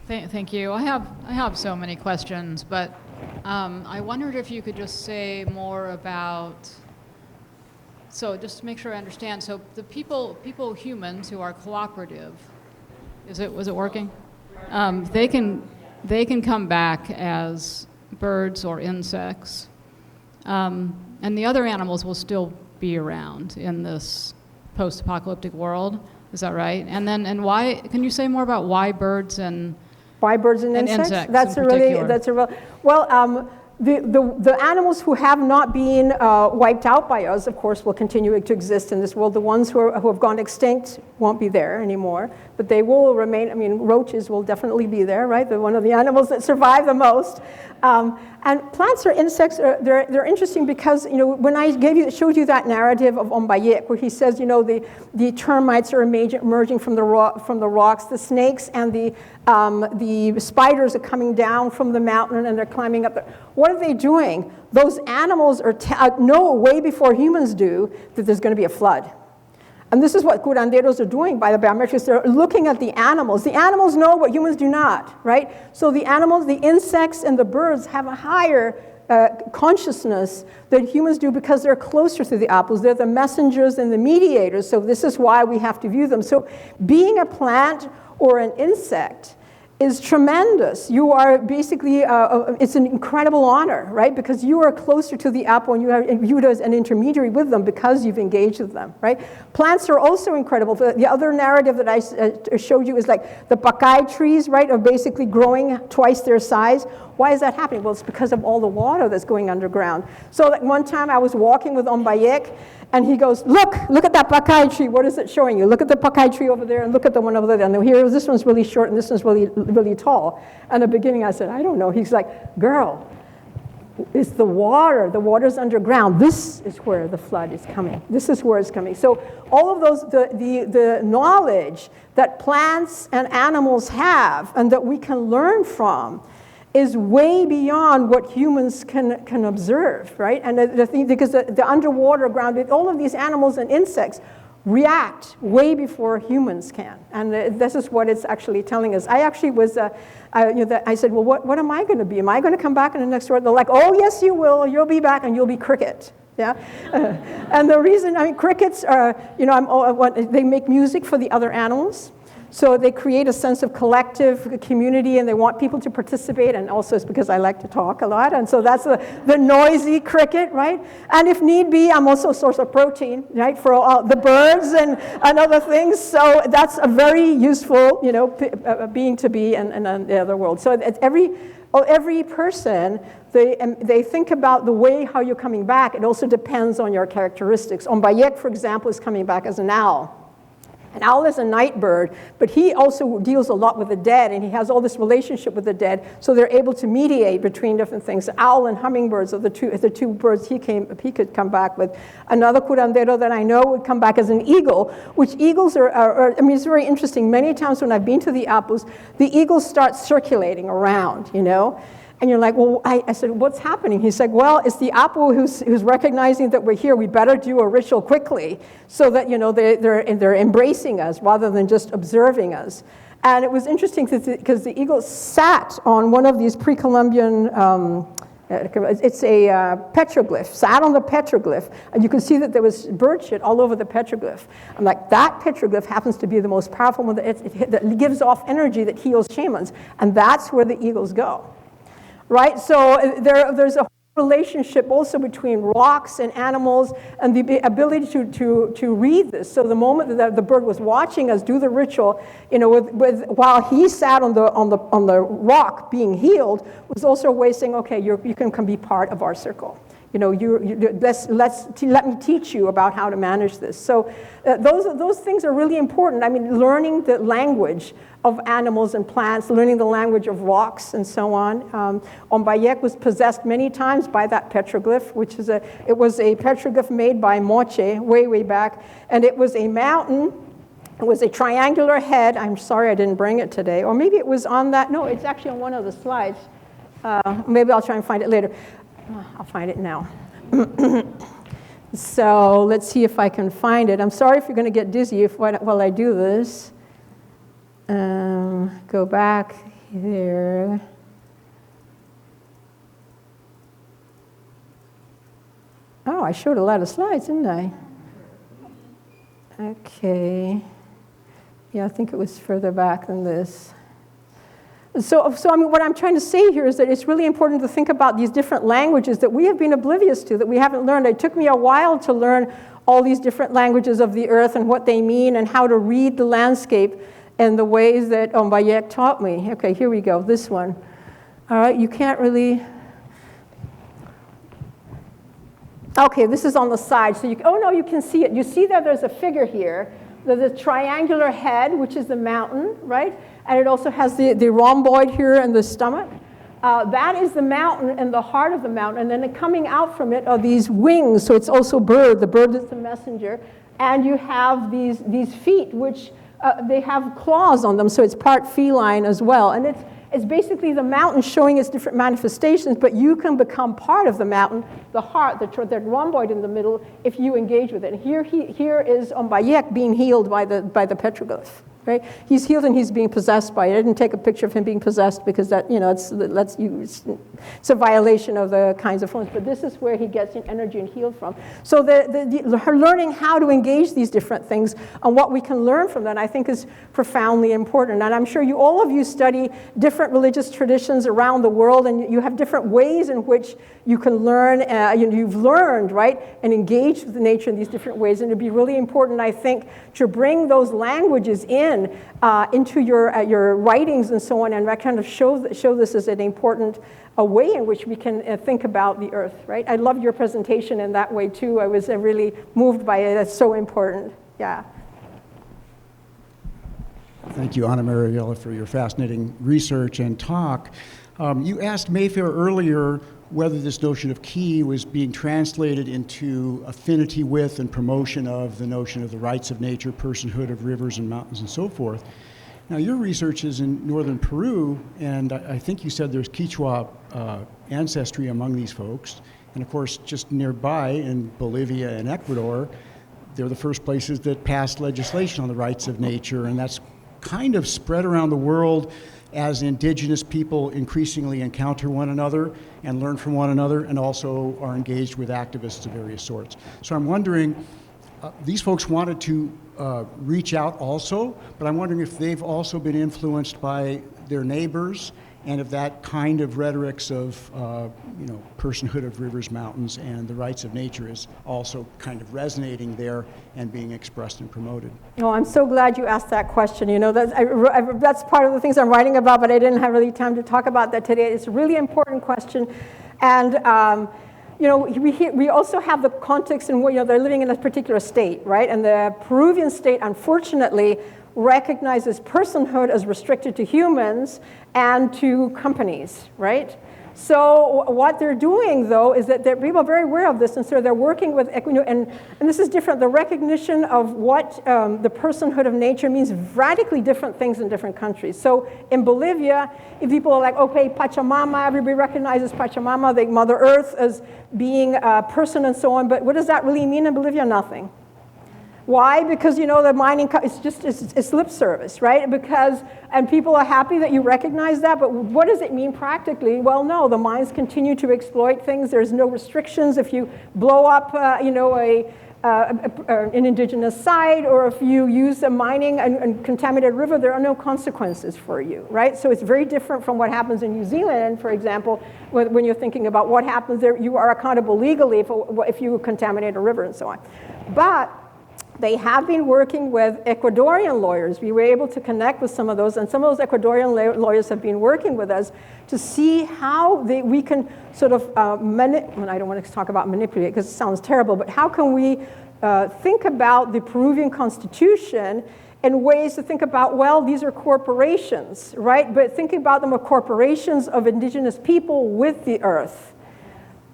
Thank you. I have so many questions, but I wondered if you could just say more about. So just to make sure I understand, so the humans who are cooperative, was it working? They can come back as birds or insects, and the other animals will still be around in this post-apocalyptic world. Is that right? And why? Can you say more about why birds and insects? That's a real. Well. The animals who have not been wiped out by us, of course, will continue to exist in this world. The ones who have gone extinct won't be there anymore, but they will remain. I mean, roaches will definitely be there, right? They're one of the animals that survive the most. And plants or insects, they're interesting because, when I showed you that narrative of Ombayek, where he says, the termites are emerging from the rocks, the snakes and the spiders are coming down from the mountain and they're climbing up there. What are they doing? Those animals know way before humans do that there's going to be a flood. And this is what curanderos are doing by the biometrics. They're looking at the animals. The animals know what humans do not, right? So the animals, the insects and the birds have a higher consciousness than humans do because they're closer to the apples. They're the messengers and the mediators. So this is why we have to view them. So being a plant or an insect is tremendous. You are basically, it's an incredible honor, right? Because you are closer to the apple and you are viewed as an intermediary with them because you've engaged with them, right? Plants are also incredible. The other narrative that I showed you is like the pacay trees, right, are basically growing twice their size. Why is that happening? Well, it's because of all the water that's going underground. So like one time I was walking with Ombayek, and he goes, look at that pacay tree. What is it showing you? Look at the pacay tree over there and look at the one over there. And here, this one's really short and this one's really, really tall. And at the beginning I said, I don't know. He's like, girl, it's the water. The water's underground. This is where the flood is coming. This is where it's coming. So all of those, the knowledge that plants and animals have and that we can learn from is way beyond what humans can observe, right? And the thing, because the underwater ground, all of these animals and insects react way before humans can. And this is what it's actually telling us. I actually was, I said, well, what am I going to be? Am I going to come back in the next world? They're like, oh, yes, you will. You'll be back and you'll be cricket. Yeah, and the reason, crickets are, they make music for the other animals. So they create a sense of collective community and they want people to participate, and also it's because I like to talk a lot, and so that's the noisy cricket, right? And if need be, I'm also a source of protein, right, for all the birds and other things, so that's a very useful, being to be in the other world. So every person, they think about the way how you're coming back. It also depends on your characteristics. Ombayek, for example, is coming back as an owl. An owl is a night bird, but he also deals a lot with the dead, and he has all this relationship with the dead, so they're able to mediate between different things. The owl and hummingbirds are the two birds he could come back with. Another curandero that I know would come back as an eagle, which eagles are it's very interesting. Many times when I've been to the apples, the eagles start circulating around, And you're like, well, I said, what's happening? He's like, well, it's the apple who's recognizing that we're here. We better do a ritual quickly so that, they're embracing us rather than just observing us. And it was interesting because the eagle sat on one of these pre-Columbian, it's a petroglyph, sat on the petroglyph, and you can see that there was bird shit all over the petroglyph. I'm like, that petroglyph happens to be the most powerful one that gives off energy that heals shamans, and that's where the eagles go. Right, so there's a relationship also between rocks and animals and the ability to read this. So the moment that the bird was watching us do the ritual, while he sat on the rock being healed, was also a way of saying, okay, you can come be part of our circle. Let me teach you about how to manage this. So those things are really important. I mean, learning the language of animals and plants, learning the language of rocks and so on. Ombayek was possessed many times by that petroglyph, it was a petroglyph made by Moche way back, and it was a mountain. It was a triangular head. I'm sorry I didn't bring it today, or maybe it was on that. No, it's actually on one of the slides. Maybe I'll try and find it later. I'll find it now. So let's see if I can find it. I'm sorry if you're going to get dizzy while I do this. Go back here. Oh, I showed a lot of slides, didn't I? Okay. Yeah, I think it was further back than this. So I mean, what I'm trying to say here is that it's really important to think about these different languages that we have been oblivious to, that we haven't learned. It took me a while to learn all these different languages of the earth and what they mean and how to read the landscape in the ways that Ombayek taught me. Okay, here we go, this one. All right, you can't really, Okay, this is on the side. So oh no, you can see it. You see that there's a figure here. There's a triangular head, which is the mountain, right? And it also has the rhomboid here and the stomach. That is the mountain and the heart of the mountain. And then coming out from it are these wings. So it's also bird. The bird is the messenger. And you have these feet, which they have claws on them. So it's part feline as well. And it's basically the mountain showing its different manifestations, but you can become part of the mountain, the heart, the rhomboid in the middle, if you engage with it. And here is Ombayek being healed by the petroglyph. Right? He's healed and he's being possessed by it. I didn't take a picture of him being possessed because that, it's a violation of the kinds of forms. But this is where he gets energy and healed from. So her learning how to engage these different things and what we can learn from that, I think, is profoundly important. And I'm sure all of you study different religious traditions around the world, and you have different ways in which you can learn. You've learned, right, and engaged with nature in these different ways. And it'd be really important, I think, to bring those languages into your writings and so on, and kind of show this as an important way in which we can think about the earth, right? I loved your presentation in that way too. I was really moved by it. It's so important. Yeah. Thank you, Ana Mariella, for your fascinating research and talk. You asked Mayfair earlier whether this notion of key was being translated into affinity with and promotion of the notion of the rights of nature, personhood of rivers and mountains and so forth. Now, your research is in Northern Peru, and I think you said there's Quechua ancestry among these folks. And of course, just nearby in Bolivia and Ecuador, they're the first places that passed legislation on the rights of nature, and that's kind of spread around the world as indigenous people increasingly encounter one another and learn from one another, and also are engaged with activists of various sorts. So I'm wondering, these folks wanted to reach out also, but I'm wondering if they've also been influenced by their neighbors, and if that kind of rhetorics of personhood of rivers, mountains, and the rights of nature is also kind of resonating there and being expressed and promoted. Oh, I'm so glad you asked that question. That's part of the things I'm writing about, but I didn't have really time to talk about that today. It's a really important question, and we also have the context in which they're living in a particular state, right? And the Peruvian state, unfortunately, recognizes personhood as restricted to humans and to companies, right? So what they're doing, though, is that people are very aware of this, and so they're working with, and this is different. The recognition of what the personhood of nature means radically different things in different countries. So in Bolivia, if people are like, okay, Pachamama, everybody recognizes Pachamama, the Mother Earth, as being a person and so on, but what does that really mean in Bolivia? Nothing. Why? Because, the mining, it's lip service, right? And people are happy that you recognize that, but what does it mean practically? Well, no, the mines continue to exploit things. There's no restrictions. If you blow up, an indigenous site, or if you use a mining and contaminated river, there are no consequences for you, right? So it's very different from what happens in New Zealand, for example, when you're thinking about what happens there. You are accountable legally if you contaminate a river and so on. But they have been working with Ecuadorian lawyers. We were able to connect with some of those, and some of those Ecuadorian lawyers have been working with us to see how we can sort of, I don't want to talk about manipulate because it sounds terrible, but how can we think about the Peruvian constitution in ways to think about, well, these are corporations, right? But thinking about them as corporations of indigenous people with the earth.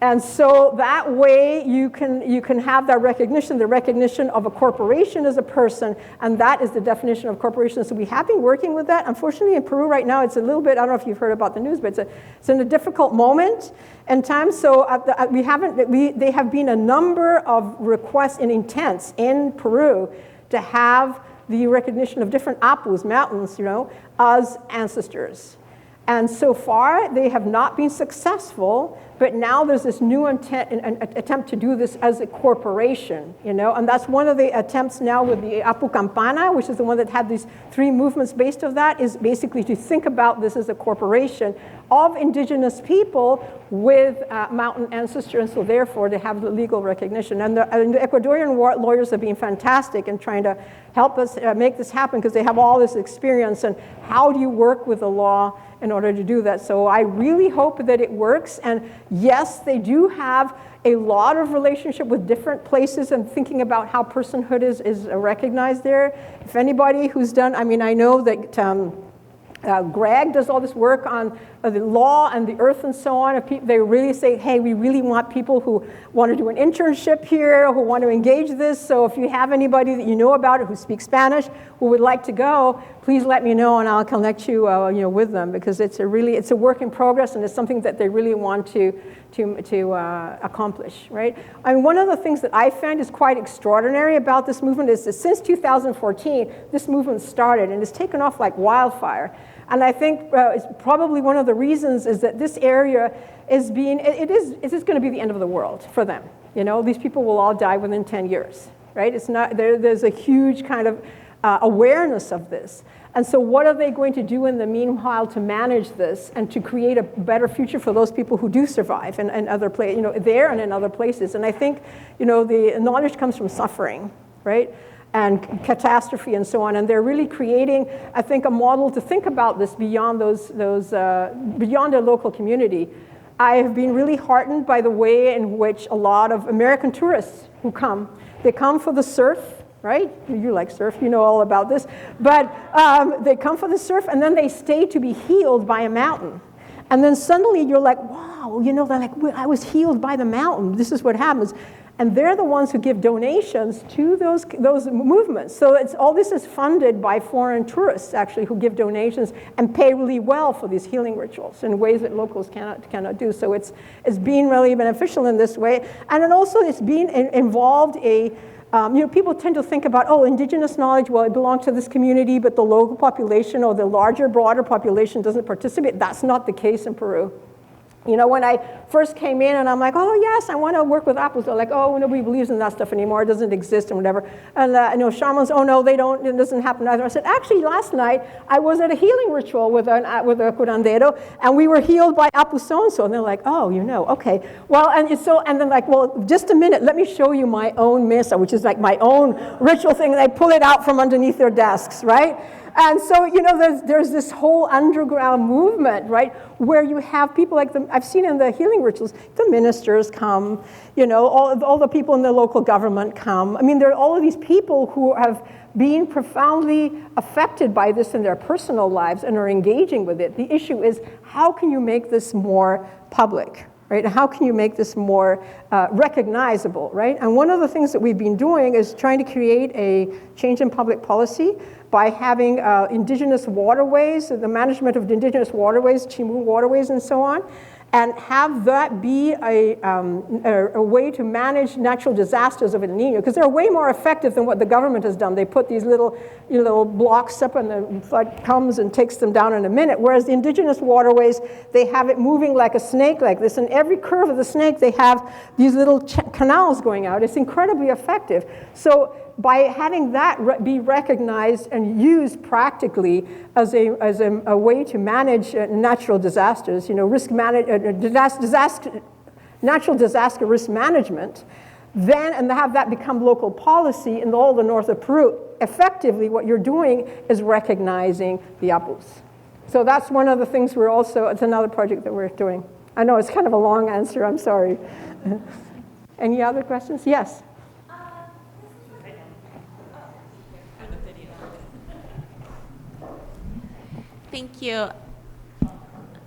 And so that way you can have that recognition, the recognition of a corporation as a person, and that is the definition of corporation. So we have been working with that. Unfortunately, in Peru right now, it's a little bit, I don't know if you've heard about the news, but it's in a difficult moment in time. So they have been a number of requests and intents in Peru to have the recognition of different apus, mountains, as ancestors. And so far, they have not been successful, but now there's this new attempt to do this as a corporation, and that's one of the attempts now with the Apu Campana, which is the one that had these 3 movements based on that, is basically to think about this as a corporation of indigenous people with mountain ancestry, and so therefore they have the legal recognition. And the Ecuadorian lawyers have been fantastic in trying to help us make this happen, because they have all this experience, and how do you work with the law in order to do that. So I really hope that it works. And yes, they do have a lot of relationship with different places and thinking about how personhood is recognized there. If anybody who's done, I mean, I know that Greg does all this work on the law and the earth and so on. If they really say, hey, we really want people who want to do an internship here, who want to engage this. So if you have anybody that you know about it who speaks Spanish, who would like to go, please let me know and I'll connect you, with them, because it's a work in progress and it's something that they really want to accomplish, right? I mean, one of the things that I find is quite extraordinary about this movement is that since 2014, this movement started and it's taken off like wildfire. And I think it's probably one of the reasons is that this area is going to be the end of the world for them. These people will all die within 10 years, right? It's not, there's a huge kind of awareness of this. And so what are they going to do in the meanwhile to manage this and to create a better future for those people who do survive in other places, there and in other places? And I think, the knowledge comes from suffering, right? And catastrophe and so on. And they're really creating, I think, a model to think about this beyond beyond their local community. I have been really heartened by the way in which a lot of American tourists who come, they come for the surf, right? You like surf, you know all about this. But they come for the surf and then they stay to be healed by a mountain. And then suddenly you're like, wow, they're like, I was healed by the mountain. This is what happens. And they're the ones who give donations to those movements. So all this is funded by foreign tourists, actually, who give donations and pay really well for these healing rituals in ways that locals cannot do. So it's been really beneficial in this way. And then also it's been involved people tend to think about, indigenous knowledge, well, it belongs to this community, but the local population or the larger, broader population doesn't participate. That's not the case in Peru. When I first came in and I'm like, oh, yes, I want to work with apples. They're like, oh, nobody believes in that stuff anymore. It doesn't exist and whatever. And, shamans, oh, no, they don't. It doesn't happen either. I said, actually, last night I was at a healing ritual with a curandero, and we were healed by Apu so-and-so. And they're like, oh, okay. Well, and then like, well, just a minute. Let me show you my own mesa, which is like my own ritual thing. And they pull it out from underneath their desks, right? And so, there's this whole underground movement, right, where you have people like I've seen in the healing rituals, the ministers come, all the people in the local government come. I mean, there are all of these people who have been profoundly affected by this in their personal lives and are engaging with it. The issue is, how can you make this more public? Right? How can you make this more recognizable, right? And one of the things that we've been doing is trying to create a change in public policy by having indigenous waterways, the management of the indigenous waterways, Chimu waterways and so on, and have that be a way to manage natural disasters of El Nino, because they're way more effective than what the government has done. They put these little blocks up and the flood comes and takes them down in a minute, whereas the indigenous waterways, they have it moving like a snake like this, and every curve of the snake, they have these little canals going out. It's incredibly effective. So by having that be recognized and used practically as a way to manage natural disasters, natural disaster risk management, and have that become local policy in all the north of Peru, effectively what you're doing is recognizing the Apus. So that's one of the things it's another project that we're doing. I know it's kind of a long answer, I'm sorry. Any other questions? Yes. Thank you.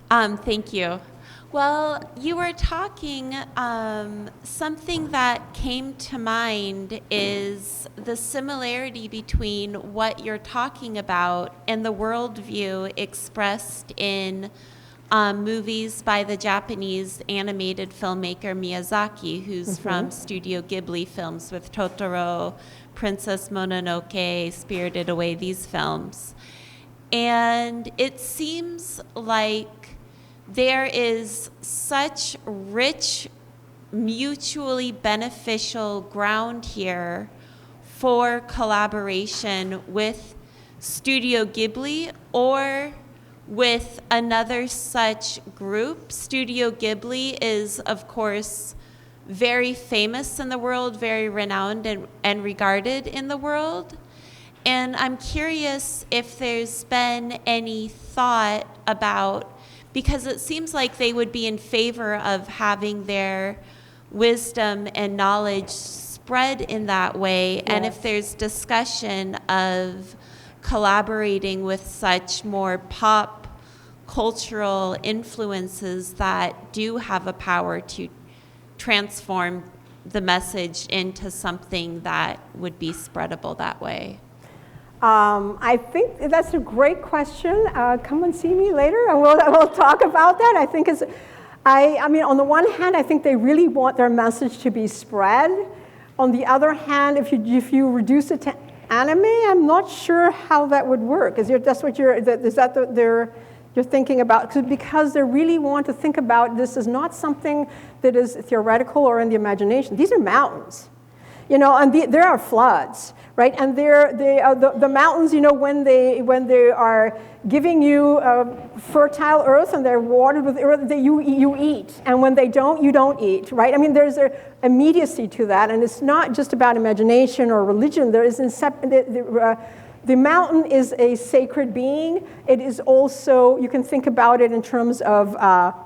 Thank you. Well, you were talking, something that came to mind is the similarity between what you're talking about and the worldview expressed in movies by the Japanese animated filmmaker Miyazaki, who's from Studio Ghibli films with Totoro, Princess Mononoke, Spirited Away, these films. And it seems like there is such rich, mutually beneficial ground here for collaboration with Studio Ghibli or with another such group. Studio Ghibli is, of course, very famous in the world, very renowned and regarded in the world. And I'm curious if there's been any thought about, because it seems like they would be in favor of having their wisdom and knowledge spread in that way, yes. And if there's discussion of collaborating with such more pop cultural influences that do have a power to transform the message into something that would be spreadable that way. I think that's a great question. Come and see me later, and we'll talk about that. I think I mean, on the one hand, I think they really want their message to be spread. On the other hand, if you reduce it to anime, I'm not sure how that would work. That's what you're thinking about? Because they really want to think about this as not something that is theoretical or in the imagination. These are mountains. And there are floods, right? And the mountains, when they are giving you fertile earth and they're watered with earth, you eat. And when they don't, you don't eat, right? I mean, there's an immediacy to that, and it's not just about imagination or religion. There is the mountain is a sacred being. It is also, you can think about it in terms of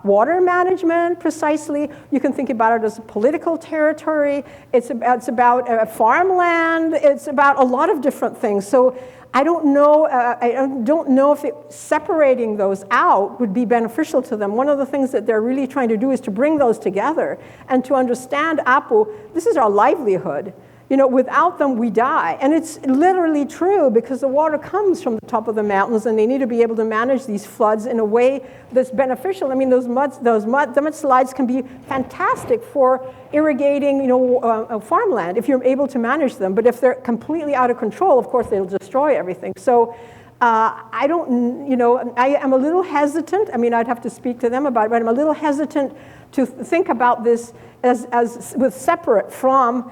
water management, precisely. You can think about it as a political territory. It's about farmland. It's about a lot of different things. So I don't know if separating those out would be beneficial to them. One of the things that they're really trying to do is to bring those together and to understand Apu. This is our livelihood. Without them, we die. And it's literally true, because the water comes from the top of the mountains, and they need to be able to manage these floods in a way that's beneficial. I mean, the mudslides can be fantastic for irrigating, farmland, if you're able to manage them. But if they're completely out of control, of course, they'll destroy everything. So I am a little hesitant. I mean, I'd have to speak to them about it, but I'm a little hesitant to think about this as with separate from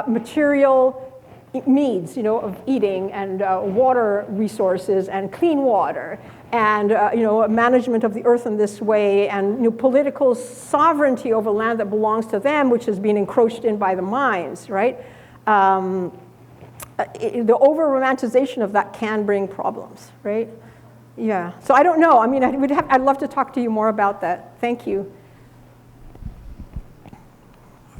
material needs, of eating and water resources and clean water and management of the earth in this way, and political sovereignty over land that belongs to them, which has been encroached in by the mines, right? The over-romanticization of that can bring problems, right? Yeah. So I don't know. I mean, I'd love to talk to you more about that. Thank you.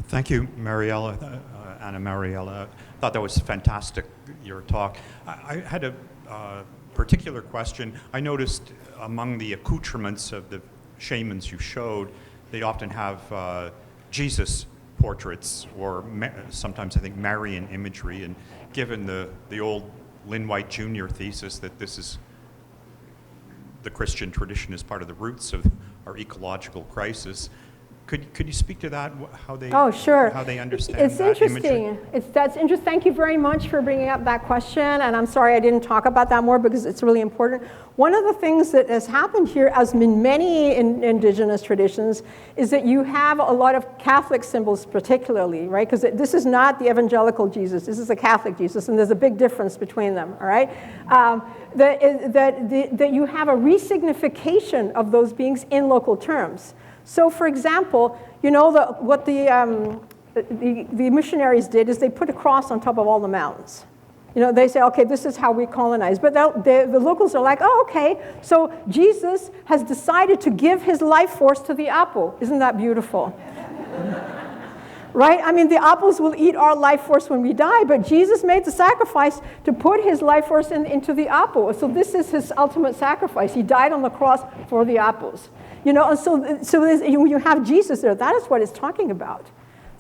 Thank you, Mariella. Anna Mariella. I thought that was fantastic, your talk. I had a particular question. I noticed among the accoutrements of the shamans you showed, they often have Jesus portraits, or sometimes I think Marian imagery, and given the old Lynn White Jr. thesis that this is the Christian tradition is part of the roots of our ecological crisis, Could you speak to that? How they how they understand it's that interesting. imagery? That's interesting. Thank you very much for bringing up that question. And I'm sorry I didn't talk about that more, because it's really important. One of the things that has happened here, as in many indigenous traditions, is that you have a lot of Catholic symbols, particularly, right? Because this is not the evangelical Jesus. This is a Catholic Jesus, and there's a big difference between them. All right, that you have a resignification of those beings in local terms. So, for example, what the missionaries did is they put a cross on top of all the mountains. They say, okay, this is how we colonize. But the locals are like, oh, okay, so Jesus has decided to give his life force to the Apu. Isn't that beautiful? Right? I mean, the Apus will eat our life force when we die, but Jesus made the sacrifice to put his life force into the Apu. So this is his ultimate sacrifice. He died on the cross for the Apus. And so you have Jesus there. That is what it's talking about,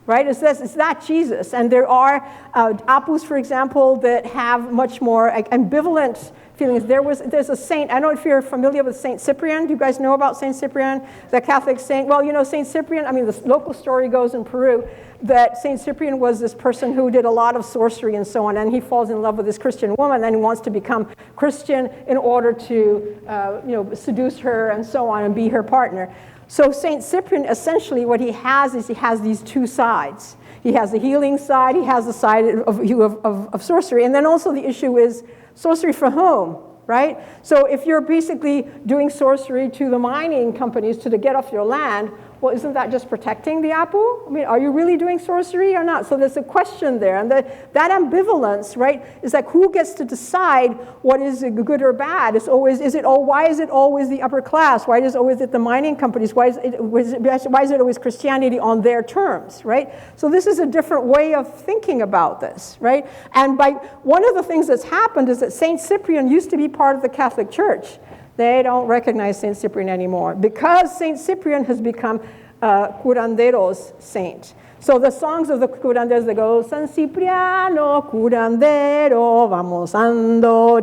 right? It's that Jesus. And there are Apus, for example, that have much more ambivalent feelings. There's a saint. I don't know if you're familiar with Saint Cyprian. Do you guys know about Saint Cyprian, the Catholic saint? Well, Saint Cyprian, I mean, the local story goes in Peru that Saint Cyprian was this person who did a lot of sorcery and so on, and he falls in love with this Christian woman, and he wants to become Christian in order to, seduce her and so on and be her partner. So Saint Cyprian, essentially what he has is he has these two sides. He has the healing side, he has the side of sorcery, and then also the issue is sorcery for whom, right? So if you're basically doing sorcery to the mining companies to get off your land, well, isn't that just protecting the apple? I mean, are you really doing sorcery or not? So there's a question there. And that ambivalence, right, is like who gets to decide what is good or bad? Why is it always the upper class? Why is it always the mining companies? Why is it always Christianity on their terms, right? So this is a different way of thinking about this, right? And one of the things that's happened is that St. Cyprian used to be part of the Catholic Church. They don't recognize St. Cyprian anymore because St. Cyprian has become curandero's saint. So the songs of the curanderos, they go, San Cipriano, curandero, vamos ando,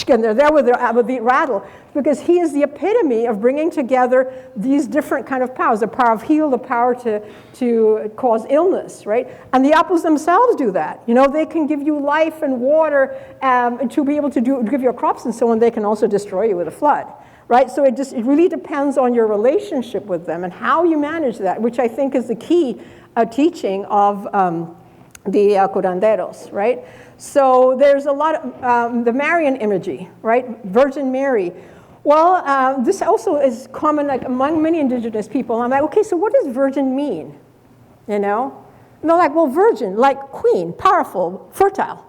and they're there with the rattle, because he is the epitome of bringing together these different kind of powers, the power of heal, the power to cause illness, right? And the apples themselves do that. You know, they can give you life and water to be able to give your crops and so on. They can also destroy you with a flood. Right? So it really depends on your relationship with them and how you manage that, which I think is the key teaching of the curanderos, right? So there's a lot of the Marian imagery, right? Virgin Mary. Well, this also is common like among many indigenous people. I'm like, okay, so what does virgin mean? You know? And they're like, well, virgin, like queen, powerful, fertile.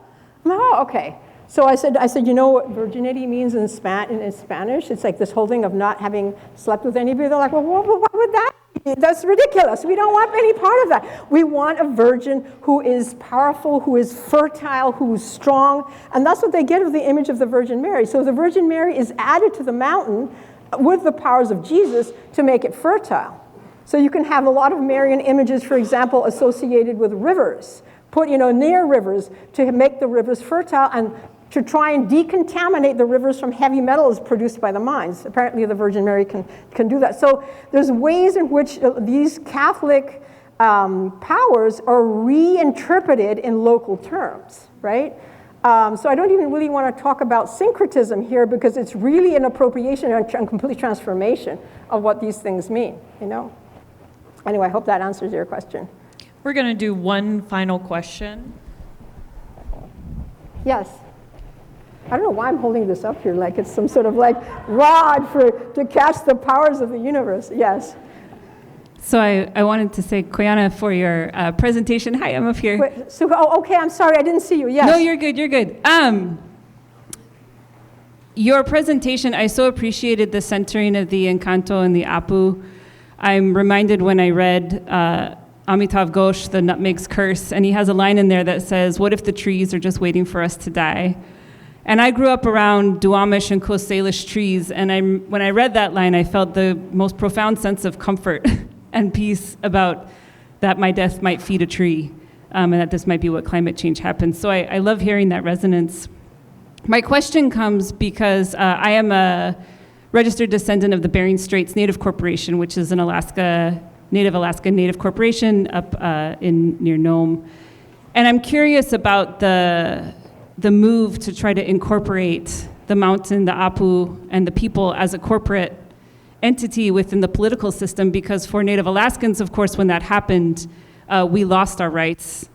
I'm like, oh, okay. So I said, you know what virginity means in Spanish? It's like this whole thing of not having slept with anybody. They're like, well, what would that be? That's ridiculous. We don't want any part of that. We want a virgin who is powerful, who is fertile, who is strong. And that's what they get of the image of the Virgin Mary. So the Virgin Mary is added to the mountain with the powers of Jesus to make it fertile. So you can have a lot of Marian images, for example, associated with rivers, put near rivers to make the rivers fertile and to try and decontaminate the rivers from heavy metals produced by the mines. Apparently the Virgin Mary can do that. So there's ways in which these Catholic powers are reinterpreted in local terms, right? So I don't even really want to talk about syncretism here because it's really an appropriation and complete transformation of what these things mean, Anyway, I hope that answers your question. We're going to do one final question. Yes. I don't know why I'm holding this up here like it's some sort of like rod to catch the powers of the universe. Yes. So I wanted to say, Koyana, for your presentation. Hi, I'm up here. Wait, so, okay, I'm sorry, I didn't see you. Yes. No, you're good, you're good. Your presentation, I so appreciated the centering of the Encanto and the Apu. I'm reminded when I read Amitav Ghosh, The Nutmeg's Curse, and he has a line in there that says, what if the trees are just waiting for us to die? And I grew up around Duwamish and Coast Salish trees, and when I read that line, I felt the most profound sense of comfort and peace about that my death might feed a tree, and that this might be what climate change happens. So I love hearing that resonance. My question comes because I am a registered descendant of the Bering Straits Native Corporation, which is an Native Alaska Native Corporation up near Nome. And I'm curious about the move to try to incorporate the mountain, the Apu, and the people as a corporate entity within the political system, because for Native Alaskans, of course, when that happened, we lost our rights.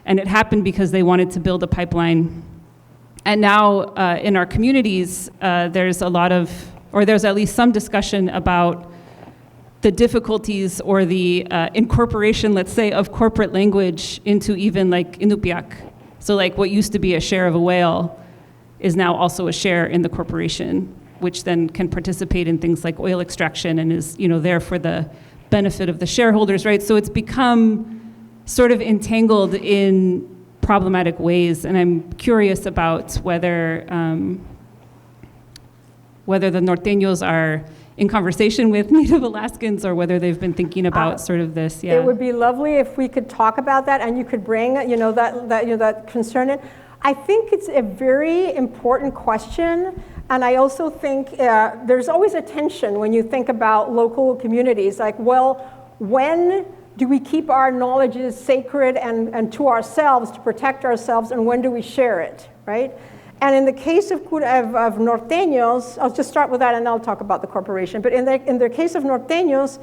And it happened because they wanted to build a pipeline. And now in our communities, there's at least some discussion about the difficulties or the incorporation, let's say, of corporate language into even like Inupiaq. So like what used to be a share of a whale is now also a share in the corporation, which then can participate in things like oil extraction and is there for the benefit of the shareholders, right? So it's become sort of entangled in problematic ways, and I'm curious about whether the Norteños are in conversation with Native Alaskans or whether they've been thinking about sort of this. Yeah. It would be lovely if we could talk about that and you could bring that concern in. I think it's a very important question, and I also think there's always a tension when you think about local communities. Like, well, when do we keep our knowledges sacred and to ourselves to protect ourselves, and when do we share it, right? And in the case of Norteños, I'll just start with that and I'll talk about the corporation. But in the case of Norteños,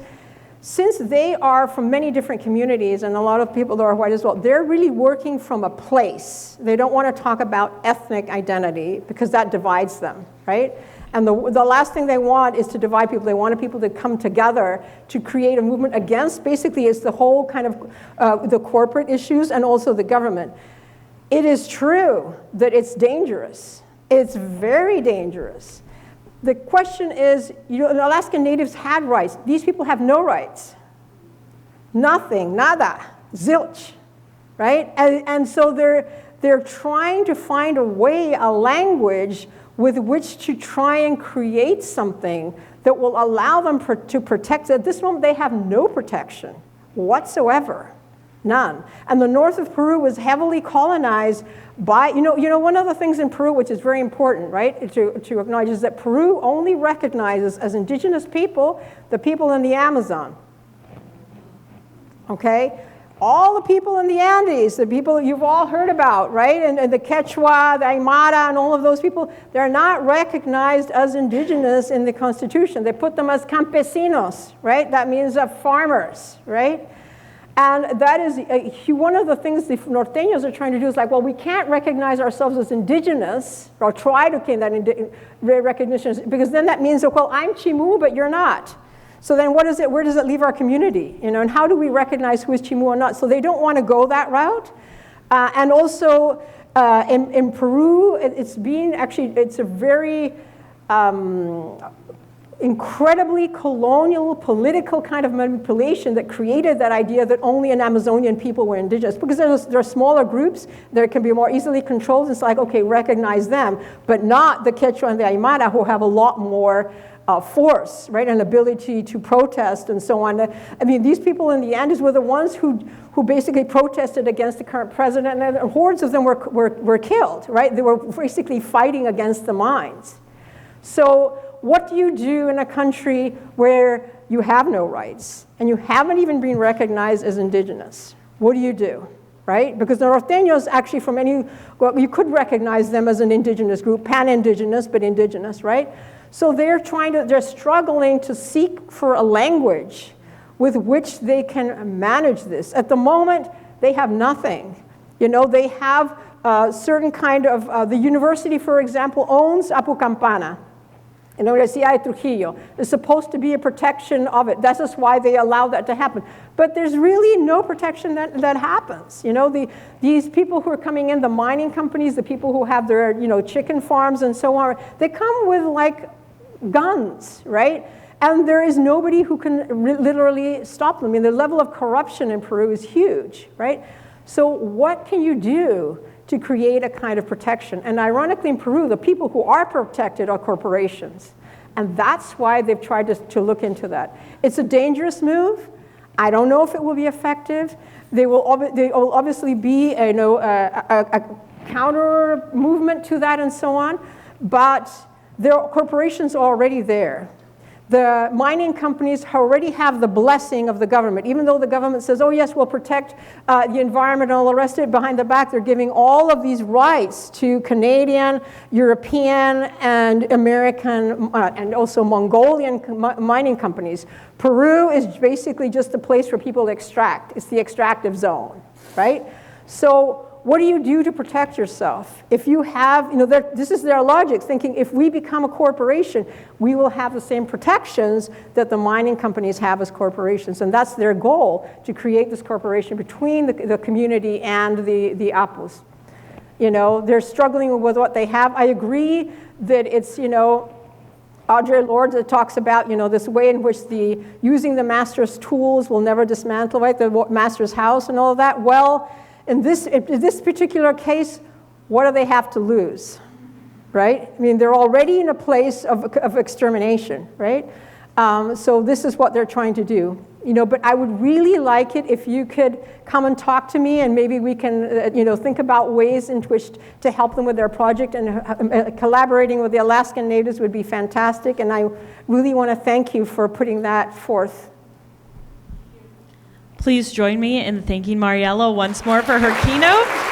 since they are from many different communities and a lot of people that are white as well, they're really working from a place. They don't want to talk about ethnic identity because that divides them, right? And the last thing they want is to divide people. They want people to come together to create a movement against, basically, it's the whole kind of the corporate issues and also the government. It is true that it's dangerous. It's very dangerous. The question is, the Alaskan Natives had rights. These people have no rights. Nothing, nada, zilch, right? And so they're trying to find a way, a language with which to try and create something that will allow them to protect. At this moment, they have no protection whatsoever, none. And the north of Peru was heavily colonized by, one of the things in Peru which is very important, right, to acknowledge is that Peru only recognizes as indigenous people the people in the Amazon, okay? All the people in the Andes, the people you've all heard about, right? And the Quechua, the Aymara, and all of those people, they're not recognized as indigenous in the Constitution. They put them as campesinos, right? That means farmers, right? And that is one of the things the norteños are trying to do is like, well, we can't recognize ourselves as indigenous, or try to gain that recognition, because then that means, well, I'm Chimu, but you're not. So then where does it leave our community? And how do we recognize who is Chimu or not? So they don't want to go that route. And also in Peru, it's a very incredibly colonial, political kind of manipulation that created that idea that only an Amazonian people were indigenous. Because there are smaller groups that can be more easily controlled. It's like, okay, recognize them, but not the Quechua and the Aymara, who have a lot more force, right, and ability to protest and so on. I mean, these people in the Andes were the ones who basically protested against the current president, and hordes of them were killed, right? They were basically fighting against the mines. So what do you do in a country where you have no rights and you haven't even been recognized as indigenous? What do? Right? Because the Norteños actually you could recognize them as an indigenous group, pan-indigenous, but indigenous, right? So they're struggling to seek for a language with which they can manage this. At the moment, they have nothing. They have certain kind of, the university, for example, owns Apucampana. Universidad de Trujillo. There's supposed to be a protection of it. That's just why they allow that to happen. But there's really no protection that happens. These people who are coming in, the mining companies, the people who have their chicken farms and so on, they come with like guns, right? And there is nobody who can literally stop them. I mean, the level of corruption in Peru is huge, right? So what can you do to create a kind of protection? And ironically, in Peru, the people who are protected are corporations. And that's why they've tried to look into that. It's a dangerous move. I don't know if it will be effective. They will obviously be a counter movement to that and so on. But there are corporations already there. The mining companies already have the blessing of the government. Even though the government says, oh yes, we'll protect the environment and all the rest of it, behind the back, they're giving all of these rights to Canadian, European, and American, and also Mongolian mining companies. Peru is basically just a place where people extract. It's the extractive zone, right? So what do you do to protect yourself? If you have, this is their logic, thinking if we become a corporation, we will have the same protections that the mining companies have as corporations. And that's their goal, to create this corporation between the community and the Apus. They're struggling with what they have. I agree that it's, Audre Lorde that talks about, this way in which using the master's tools will never dismantle, right? The master's house and all of that. Well, in this particular case, what do they have to lose, right? I mean, they're already in a place of extermination, right? So this is what they're trying to do. But I would really like it if you could come and talk to me, and maybe we can, think about ways in which to help them with their project, and collaborating with the Alaskan Natives would be fantastic. And I really want to thank you for putting that forth. Please join me in thanking Mariella once more for her keynote.